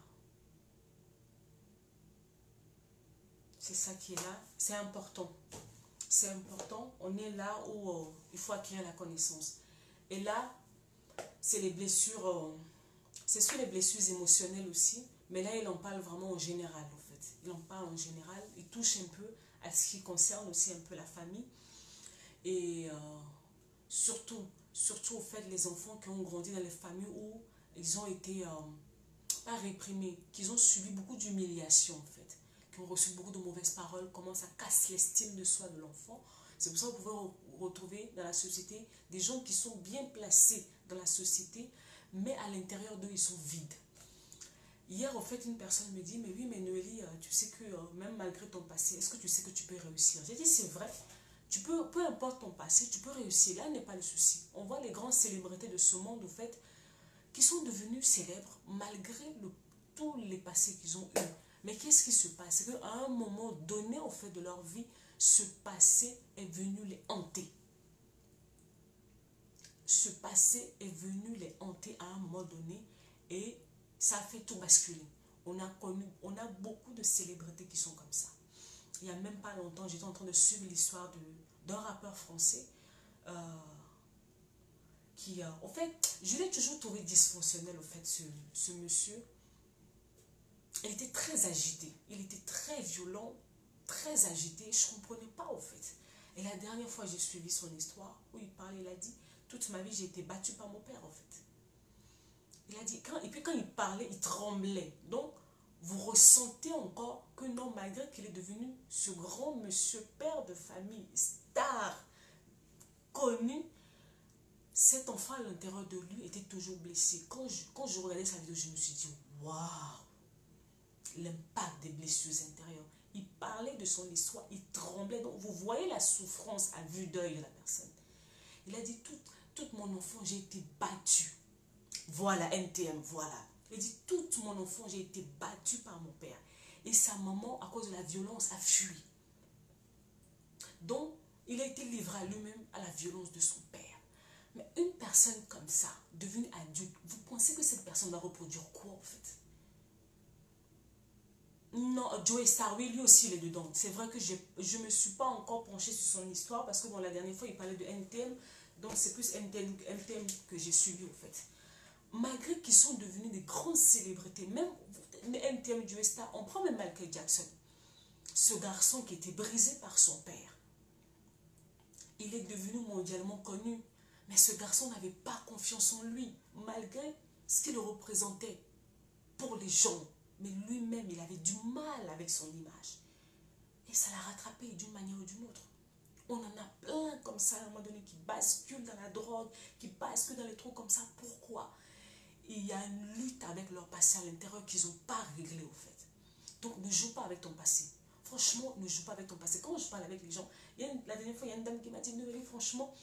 C'est ça qui est là. C'est important. C'est important. On est là où il faut acquérir la connaissance. Et là, c'est les blessures, c'est sur les blessures émotionnelles aussi. Mais là, il en parle vraiment en général, en fait. Il en parle en général. Il touche un peu à ce qui concerne aussi un peu la famille. Et surtout au fait les enfants qui ont grandi dans les familles où ils ont été pas réprimés, qu'ils ont subi beaucoup d'humiliation en fait, qui ont reçu beaucoup de mauvaises paroles, comment ça casse l'estime de soi de l'enfant. C'est pour ça que vous pouvez retrouver dans la société des gens qui sont bien placés dans la société, mais à l'intérieur d'eux, ils sont vides. Hier, en fait, une personne me dit, mais oui, mais Noélie, tu sais que même malgré ton passé, est-ce que tu sais que tu peux réussir? J'ai dit, c'est vrai. Tu peux, peu importe ton passé, tu peux réussir. Là n'est pas le souci. On voit les grandes célébrités de ce monde, au fait, qui sont devenus célèbres malgré tous les passés qu'ils ont eus. Mais qu'est-ce qui se passe? C'est qu'à un moment donné, au fait de leur vie, ce passé est venu les hanter. Ce passé est venu les hanter à un moment donné et ça a fait tout basculer. On a beaucoup de célébrités qui sont comme ça. Il n'y a même pas longtemps, j'étais en train de suivre l'histoire d'un rappeur français qui, en fait, je l'ai toujours trouvé dysfonctionnel, au fait, ce monsieur. Il était très agité, il était très violent, très agité, je ne comprenais pas, au fait. Et la dernière fois, j'ai suivi son histoire, où il parlait, il a dit, toute ma vie, j'ai été battu par mon père, en fait. Il a dit, et puis quand il parlait, il tremblait. Donc, vous ressentez encore que non, malgré qu'il est devenu ce grand monsieur, père de famille, star, connu, cet enfant à l'intérieur de lui était toujours blessé. Quand je regardais sa vidéo, je me suis dit, waouh, l'impact des blessures intérieures. Il parlait de son histoire, il tremblait. Donc, vous voyez la souffrance à vue d'œil de la personne. Il a dit, toute mon enfant, j'ai été battu. Voilà, NTM, voilà. Il dit, toute mon enfant, j'ai été battu par mon père. Et sa maman, à cause de la violence, a fui. Donc, il a été livré à lui-même à la violence de son père. Mais une personne comme ça, devenue adulte, vous pensez que cette personne va reproduire quoi en fait? Non, Joey Star, oui, lui aussi il est dedans. C'est vrai que je ne me suis pas encore penchée sur son histoire parce que bon, la dernière fois il parlait de NTM, donc c'est plus NTM que j'ai suivi en fait. Malgré qu'ils sont devenus des grandes célébrités, même NTM, Joey Star, on prend même Michael Jackson. Ce garçon qui était brisé par son père, il est devenu mondialement connu. Mais ce garçon n'avait pas confiance en lui, malgré ce qu'il représentait pour les gens. Mais lui-même, il avait du mal avec son image. Et ça l'a rattrapé d'une manière ou d'une autre. On en a plein comme ça à un moment donné qui basculent dans la drogue, qui basculent dans les trous comme ça. Pourquoi? Il y a une lutte avec leur passé à l'intérieur qu'ils n'ont pas réglé au fait. Donc ne joue pas avec ton passé. Franchement, ne joue pas avec ton passé. Quand je parle avec les gens, la dernière fois, il y a une dame qui m'a dit, Noélie, franchement,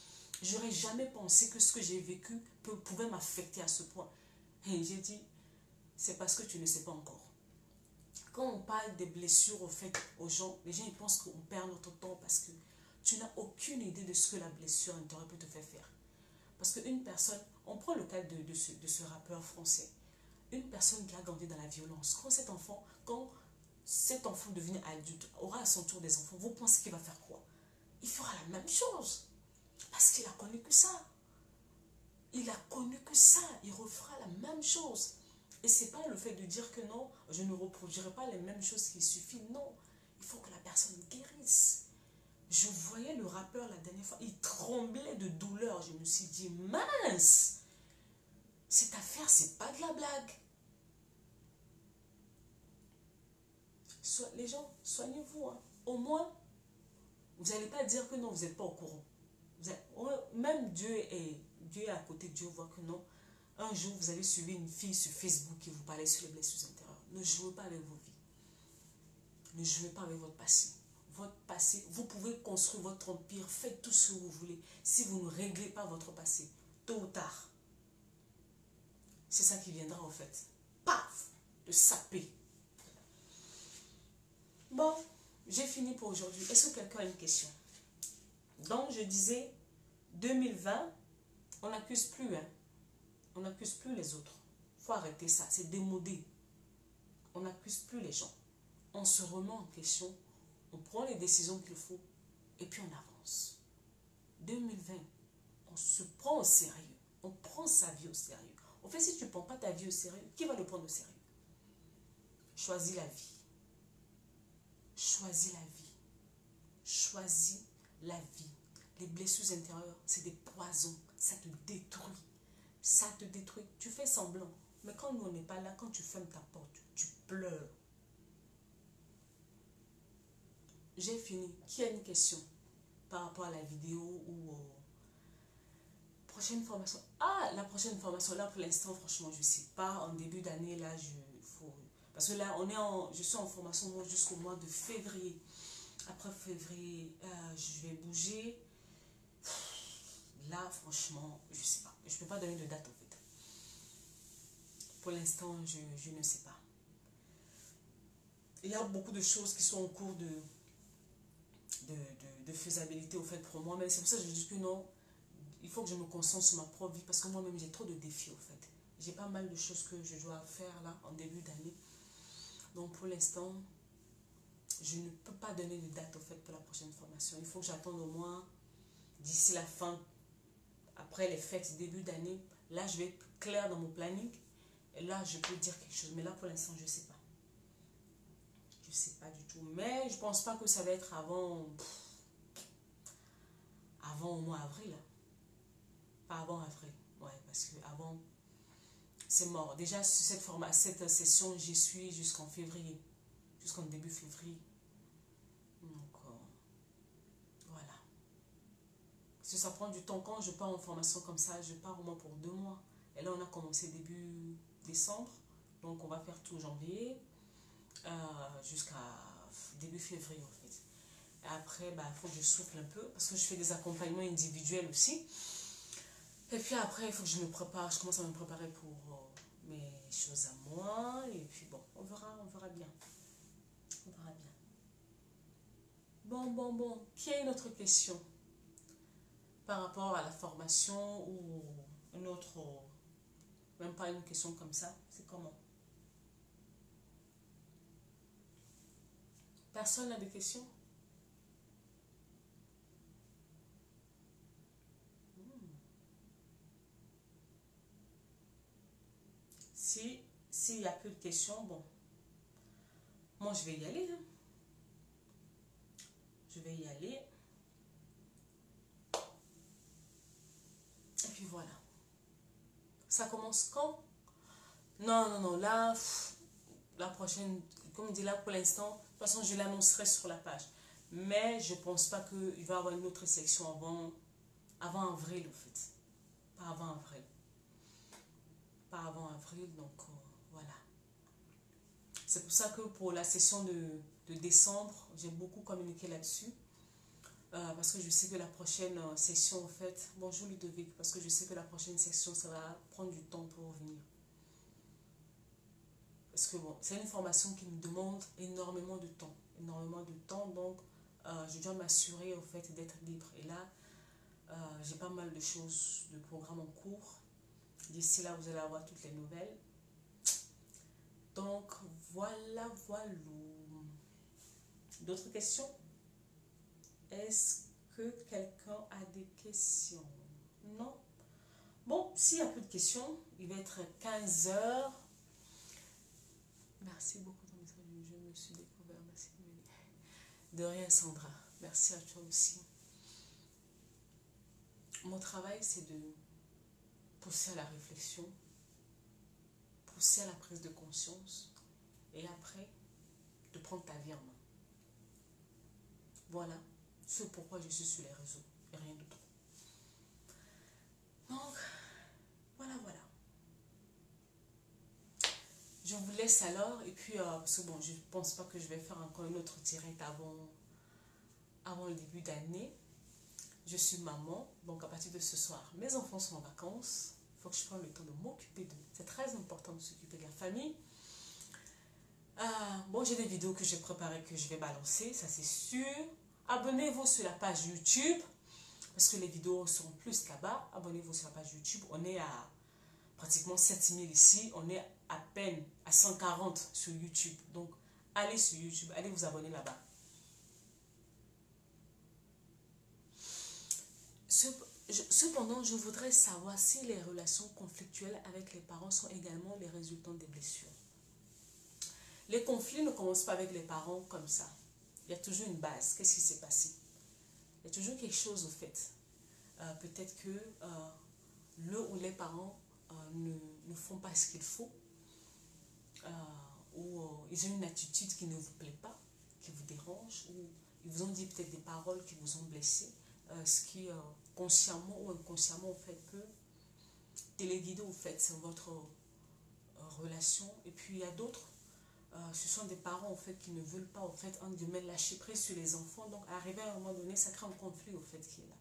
j'aurais jamais pensé que ce que j'ai vécu pouvait m'affecter à ce point. Et j'ai dit, c'est parce que tu ne sais pas encore. Quand on parle des blessures au fait aux gens, les gens ils pensent qu'on perd notre temps parce que tu n'as aucune idée de ce que la blessure intérieure peut te faire faire. Parce qu'une personne, on prend le cas de ce rappeur français, une personne qui a grandi dans la violence, quand cet enfant devient adulte, aura à son tour des enfants, vous pensez qu'il va faire quoi? Il fera la même chose. Parce qu'il a connu que ça. Il a connu que ça. Il refera la même chose. Et ce n'est pas le fait de dire que non, je ne reproduirai pas les mêmes choses qui suffit. Non, il faut que la personne guérisse. Je voyais le rappeur la dernière fois, il tremblait de douleur. Je me suis dit, mince, cette affaire, c'est pas de la blague. Les gens, soignez-vous. Hein. Au moins, vous n'allez pas dire que non, vous n'êtes pas au courant. Même Dieu est à côté de Dieu, voit que non. Un jour, vous avez suivi une fille sur Facebook qui vous parlait sur les blessures intérieures. Ne jouez pas avec vos vies. Ne jouez pas avec votre passé. Votre passé, vous pouvez construire votre empire, faites tout ce que vous voulez. Si vous ne réglez pas votre passé, tôt ou tard, c'est ça qui viendra en fait. Paf! De saper. Bon, j'ai fini pour aujourd'hui. Est-ce que quelqu'un a une question? Donc, je disais, 2020, on n'accuse plus, hein. On n'accuse plus les autres. Il faut arrêter ça, c'est démodé. On n'accuse plus les gens. On se remet en question, on prend les décisions qu'il faut et puis on avance. 2020, on se prend au sérieux. On prend sa vie au sérieux. En fait, si tu ne prends pas ta vie au sérieux, qui va le prendre au sérieux? Choisis la vie. Choisis la vie. Choisis la vie. Les blessures intérieures, c'est des poisons. Ça te détruit. Ça te détruit. Tu fais semblant. Mais quand nous, on n'est pas là, quand tu fermes ta porte, tu pleures. J'ai fini. Qui a une question par rapport à la vidéo ou prochaine formation? Ah, la prochaine formation, là pour l'instant, franchement, je ne sais pas. En début d'année, là, parce que là, je suis en formation jusqu'au mois de février. Après février, je vais bouger. Là, franchement, je ne sais pas. Je ne peux pas donner de date, en fait. Pour l'instant, je ne sais pas. Il y a beaucoup de choses qui sont en cours de faisabilité, au fait, pour moi. Mais c'est pour ça que je dis que non, il faut que je me concentre sur ma propre vie parce que moi-même, j'ai trop de défis, au fait. J'ai pas mal de choses que je dois faire, là, en début d'année. Donc, pour l'instant, je ne peux pas donner de date, au fait, pour la prochaine formation. Il faut que j'attende au moins d'ici la fin, après les fêtes, début d'année. Là, je vais être clair dans mon planning. Et là, je peux dire quelque chose. Mais là, pour l'instant, je ne sais pas. Je ne sais pas du tout. Mais je ne pense pas que ça va être avant au mois d'avril. Pas avant avril. Ouais, parce que avant, c'est mort. Déjà, cette session, j'y suis jusqu'en février. Jusqu'en début février. Donc, voilà. Parce que ça prend du temps. Quand je pars en formation comme ça, je pars au moins pour 2 mois. Et là, on a commencé début décembre. Donc, on va faire tout janvier jusqu'à début février, en fait. Et après, il faut que je souffle un peu parce que je fais des accompagnements individuels aussi. Et puis après, il faut que je me prépare. Je commence à me préparer pour mes choses à moi. Et puis bon, on verra bien. On verra bien. Bon. Qui a une autre question par rapport à la formation ou une autre, même pas une question comme ça? C'est comment? Personne n'a de questions? S'il n'y a plus de questions, bon, moi je vais y aller. Hein. Je vais y aller. Et puis voilà. Ça commence quand? Non, là, la prochaine, comme dit là pour l'instant, de toute façon je l'annoncerai sur la page. Mais je ne pense pas qu'il va y avoir une autre section avant avril, en fait. Pas avant avril. Pas avant avril, donc voilà. C'est pour ça que pour la session de décembre, j'ai beaucoup communiqué là-dessus. Parce que je sais que la prochaine session, en fait, bonjour Ludovic, parce que je sais que la prochaine session, ça va prendre du temps pour venir. Parce que bon, c'est une formation qui me demande énormément de temps. Donc je dois m'assurer, au fait, d'être libre. Et là, j'ai pas mal de choses, de programmes en cours. D'ici là, vous allez avoir toutes les nouvelles. Donc, voilà. D'autres questions? Est-ce que quelqu'un a des questions? Non? Bon, s'il n'y a plus de questions, il va être 15 h. Merci beaucoup, je me suis découvert. Merci de rien, Sandra. Merci à toi aussi. Mon travail, c'est de pousser à la réflexion, pousser à la prise de conscience et après, de prendre ta vie en main. Voilà ce pourquoi je suis sur les réseaux et rien d'autre. Donc, voilà. Je vous laisse alors et puis, parce que bon, je ne pense pas que je vais faire encore une autre direct avant le début d'année. Je suis maman, donc à partir de ce soir, mes enfants sont en vacances. Il faut que je prenne le temps de m'occuper d'eux. C'est très important de s'occuper de la famille. Bon, j'ai des vidéos que j'ai préparées que je vais balancer, ça c'est sûr. Abonnez-vous sur la page YouTube, parce que les vidéos sont plus là-bas. Abonnez-vous sur la page YouTube. On est à pratiquement 7000 ici. On est à peine à 140 sur YouTube. Donc, allez sur YouTube, allez vous abonner là-bas. Cependant, je voudrais savoir si les relations conflictuelles avec les parents sont également les résultats des blessures. Les conflits ne commencent pas avec les parents comme ça. Il y a toujours une base. Qu'est-ce qui s'est passé? Il y a toujours quelque chose au fait. Peut-être que le ou les parents ne font pas ce qu'il faut. Ou ils ont une attitude qui ne vous plaît pas, qui vous dérange. Ou ils vous ont dit peut-être des paroles qui vous ont blessé. Ce qui, consciemment ou inconsciemment, au fait, peut téléguider au fait sur votre relation. Et puis il y a d'autres, ce sont des parents en fait qui ne veulent pas en fait lâcher prise sur les enfants. Donc arrivé à un moment donné, ça crée un conflit au fait qui est là.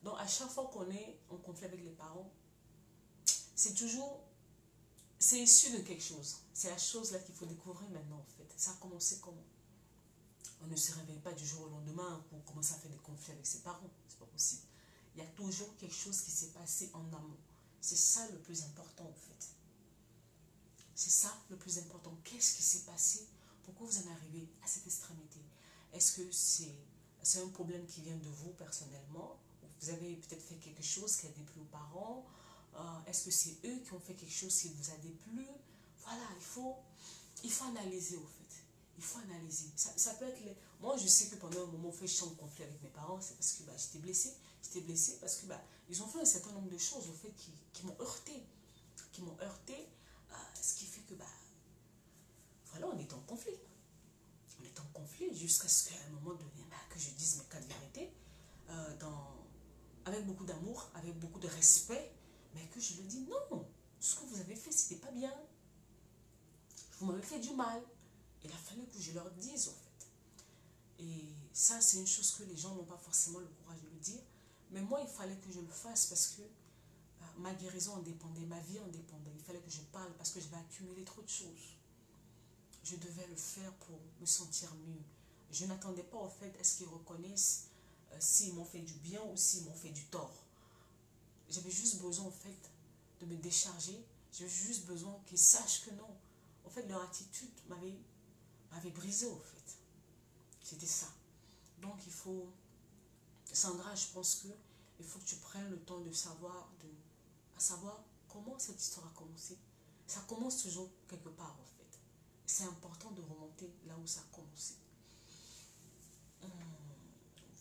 Donc à chaque fois qu'on est en conflit avec les parents, c'est toujours, c'est issu de quelque chose. C'est la chose là qu'il faut découvrir maintenant en fait. Ça a commencé comment? On ne se réveille pas du jour au lendemain pour commencer à faire des conflits avec ses parents. C'est pas possible. Il y a toujours quelque chose qui s'est passé en amont. C'est ça le plus important en fait. C'est ça le plus important. Qu'est-ce qui s'est passé? Pourquoi vous en arrivez à cette extrémité? Est-ce que c'est un problème qui vient de vous personnellement? Vous avez peut-être fait quelque chose qui a déplu aux parents? Est-ce que c'est eux qui ont fait quelque chose qui vous a déplu? Voilà, il faut analyser au fait. Il faut analyser. Ça peut être... Moi, je sais que pendant un moment, où je suis en conflit avec mes parents, c'est parce que j'étais blessée. J'étais blessée parce que ils ont fait un certain nombre de choses au fait qui m'ont heurté. Qui m'ont heurté. Ce qui fait que, voilà, on est en conflit. On est en conflit jusqu'à ce qu'à un moment donné, que je dise mes quatre vérités, avec beaucoup d'amour, avec beaucoup de respect, mais que je le dis non, ce que vous avez fait, c'était pas bien. Vous m'avez fait du mal. Il a fallu que je leur dise, en fait. Et ça, c'est une chose que les gens n'ont pas forcément le courage de le dire. Mais moi, il fallait que je le fasse parce que ma guérison en dépendait, ma vie en dépendait. Il fallait que je parle parce que je vais accumuler trop de choses. Je devais le faire pour me sentir mieux. Je n'attendais pas, au fait, à ce qu'ils reconnaissent s'ils m'ont fait du bien ou s'ils m'ont fait du tort. J'avais juste besoin, en fait, de me décharger. J'avais juste besoin qu'ils sachent que non. En fait, leur attitude m'avait brisé, au fait. C'était ça. Donc, il faut... Sandra, je pense que il faut que tu prennes le temps de savoir, à savoir comment cette histoire a commencé. Ça commence toujours quelque part, en fait. C'est important de remonter là où ça a commencé.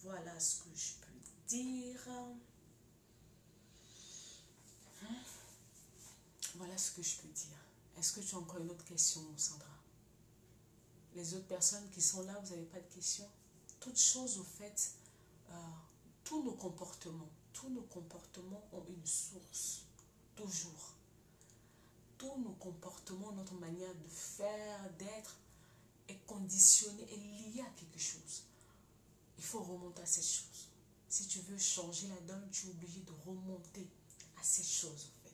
Voilà ce que je peux dire. Voilà ce que je peux dire. Est-ce que tu as encore une autre question, Sandra? Les autres personnes qui sont là, vous n'avez pas de questions? Toutes choses, au fait, tous nos comportements ont une source. Toujours. Tous nos comportements, notre manière de faire, d'être, est conditionnée, est liée à quelque chose. Il faut remonter à cette chose. Si tu veux changer la donne, tu es obligé de remonter à cette chose, en fait.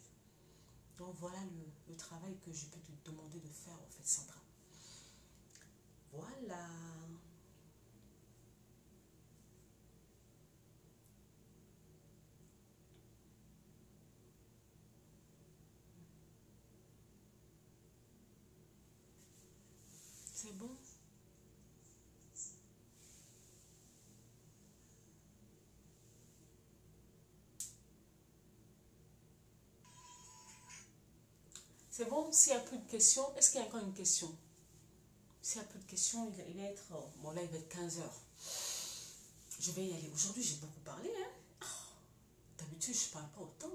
Donc voilà le travail que je peux te demander de faire, en fait, Sandra. Voilà. C'est bon? C'est bon? S'il n'y a plus de questions, est-ce qu'il y a encore une question? S'il n'y a plus de questions, il va être... Bon, là, il va être 15 heures. Je vais y aller. Aujourd'hui, j'ai beaucoup parlé, hein? Oh, d'habitude, je ne parle pas autant.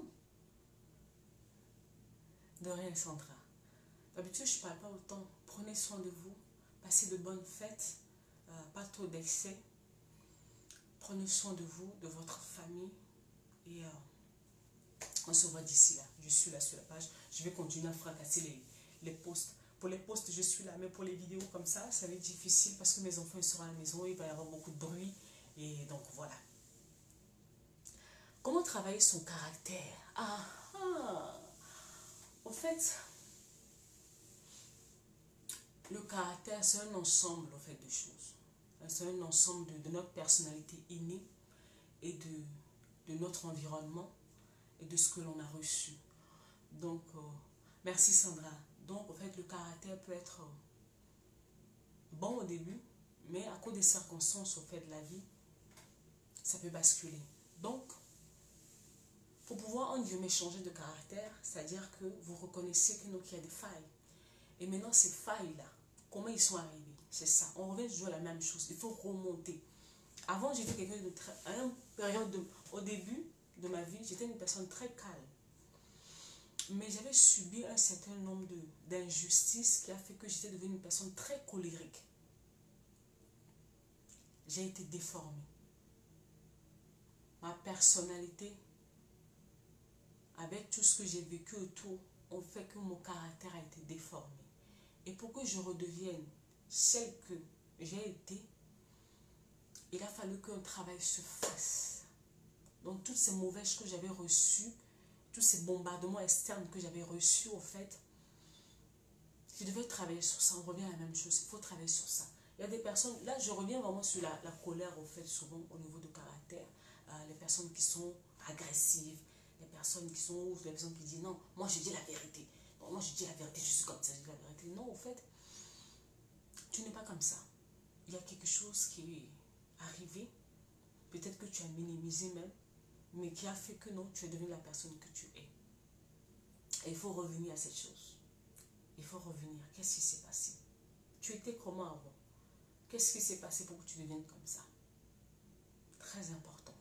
De rien, Sandra. D'habitude, je ne parle pas autant. Prenez soin de vous. Passez de bonnes fêtes. Pas trop d'excès. Prenez soin de vous, de votre famille. Et on se voit d'ici là. Je suis là sur la page. Je vais continuer à fracasser les posts. Pour les posts, je suis là. Mais pour les vidéos comme ça va être difficile parce que mes enfants ils seront à la maison. Il va y avoir beaucoup de bruit. Et donc, voilà. Comment travailler son caractère? Au fait, Le caractère, c'est un ensemble en fait de choses. C'est un ensemble de notre personnalité innée et de notre environnement et de ce que l'on a reçu. Donc, merci Sandra. Donc, en fait, le caractère peut être bon au début, mais à cause des circonstances au fait de la vie, ça peut basculer. Donc, pour pouvoir, en guillemets, changer de caractère, c'est-à-dire que vous reconnaissez qu'il y a des failles. Et maintenant, ces failles-là, comment ils sont arrivés? C'est ça. On revient toujours à la même chose. Il faut remonter. Avant, j'étais quelqu'un de très... Au début de ma vie, j'étais une personne très calme. Mais j'avais subi un certain nombre d'injustices qui a fait que j'étais devenue une personne très colérique. J'ai été déformée. Ma personnalité, avec tout ce que j'ai vécu autour, ont fait que mon caractère a été déformé. Et pour que je redevienne celle que j'ai été, il a fallu qu'un travail se fasse. Donc toutes ces mauvaises choses que j'avais reçues, tous ces bombardements externes que j'avais reçus, au fait, je devais travailler sur ça. On revient à la même chose. Il faut travailler sur ça. Il y a des personnes, là je reviens vraiment sur la colère, au fait, souvent au niveau du caractère. Les personnes qui sont agressives, les personnes qui sont, les personnes qui disent non, moi je dis la vérité. Non, moi je dis la vérité, je suis comme ça, je dis la vérité. Non, au fait, tu n'es pas comme ça. Il y a quelque chose qui est arrivé, peut-être que tu as minimisé même, mais qui a fait que non, tu es devenue la personne que tu es. Et il faut revenir à cette chose. Il faut revenir. Qu'est-ce qui s'est passé? Tu étais comment avant? Qu'est-ce qui s'est passé pour que tu deviennes comme ça? Très important.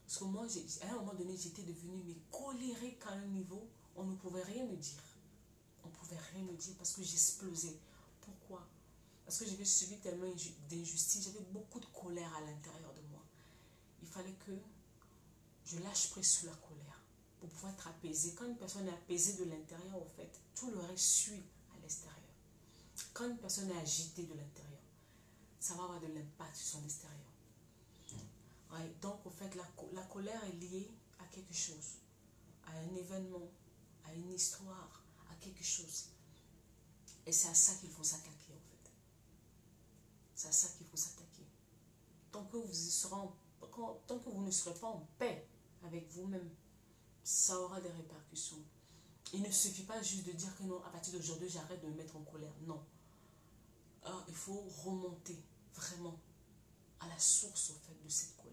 Parce que moi, à un moment donné, j'étais devenue colérique à un niveau, on ne pouvait rien me dire. On ne pouvait rien me dire parce que j'explosais. Pourquoi? Parce que j'avais subi tellement d'injustice, j'avais beaucoup de colère à l'intérieur de moi. Il fallait que je lâche prise sur la colère pour pouvoir être apaisée. Quand une personne est apaisée de l'intérieur, en fait, tout le reste suit à l'extérieur. Quand une personne est agitée de l'intérieur, ça va avoir de l'impact sur son extérieur. Ouais, donc, en fait, la colère est liée à quelque chose, à un événement, à une histoire, à quelque chose. Et c'est à ça qu'il faut s'attaquer, en fait. C'est à ça qu'il faut s'attaquer. Tant que vous ne serez pas en paix avec vous-même, ça aura des répercussions. Il ne suffit pas juste de dire que non, à partir d'aujourd'hui, j'arrête de me mettre en colère. Non. Alors, il faut remonter vraiment à la source, au fait, de cette colère.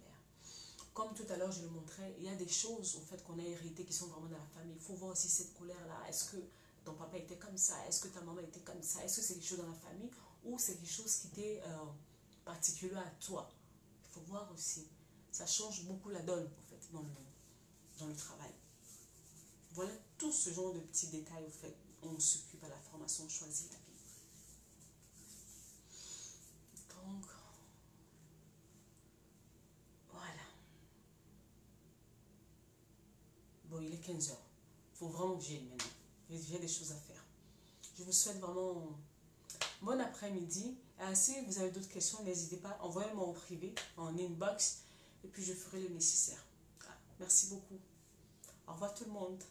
Comme tout à l'heure, je le montrais, il y a des choses, au fait, qu'on a héritées qui sont vraiment dans la famille. Il faut voir aussi cette colère-là. Est-ce que ton papa était comme ça? Est-ce que ta maman était comme ça? Est-ce que c'est quelque chose dans la famille ou c'est quelque chose qui était particulier à toi? Il faut voir aussi. Ça change beaucoup la donne, en fait, dans le travail. Voilà tout ce genre de petits détails, au fait, on s'occupe à la formation Choisis la vie. Donc, voilà. Bon, il est 15 heures. Il faut vraiment que j'y aille maintenant. J'ai des choses à faire. Je vous souhaite vraiment bon après-midi. Si vous avez d'autres questions, n'hésitez pas, envoyez-moi en privé, en inbox, et puis je ferai le nécessaire. Merci beaucoup. Au revoir tout le monde.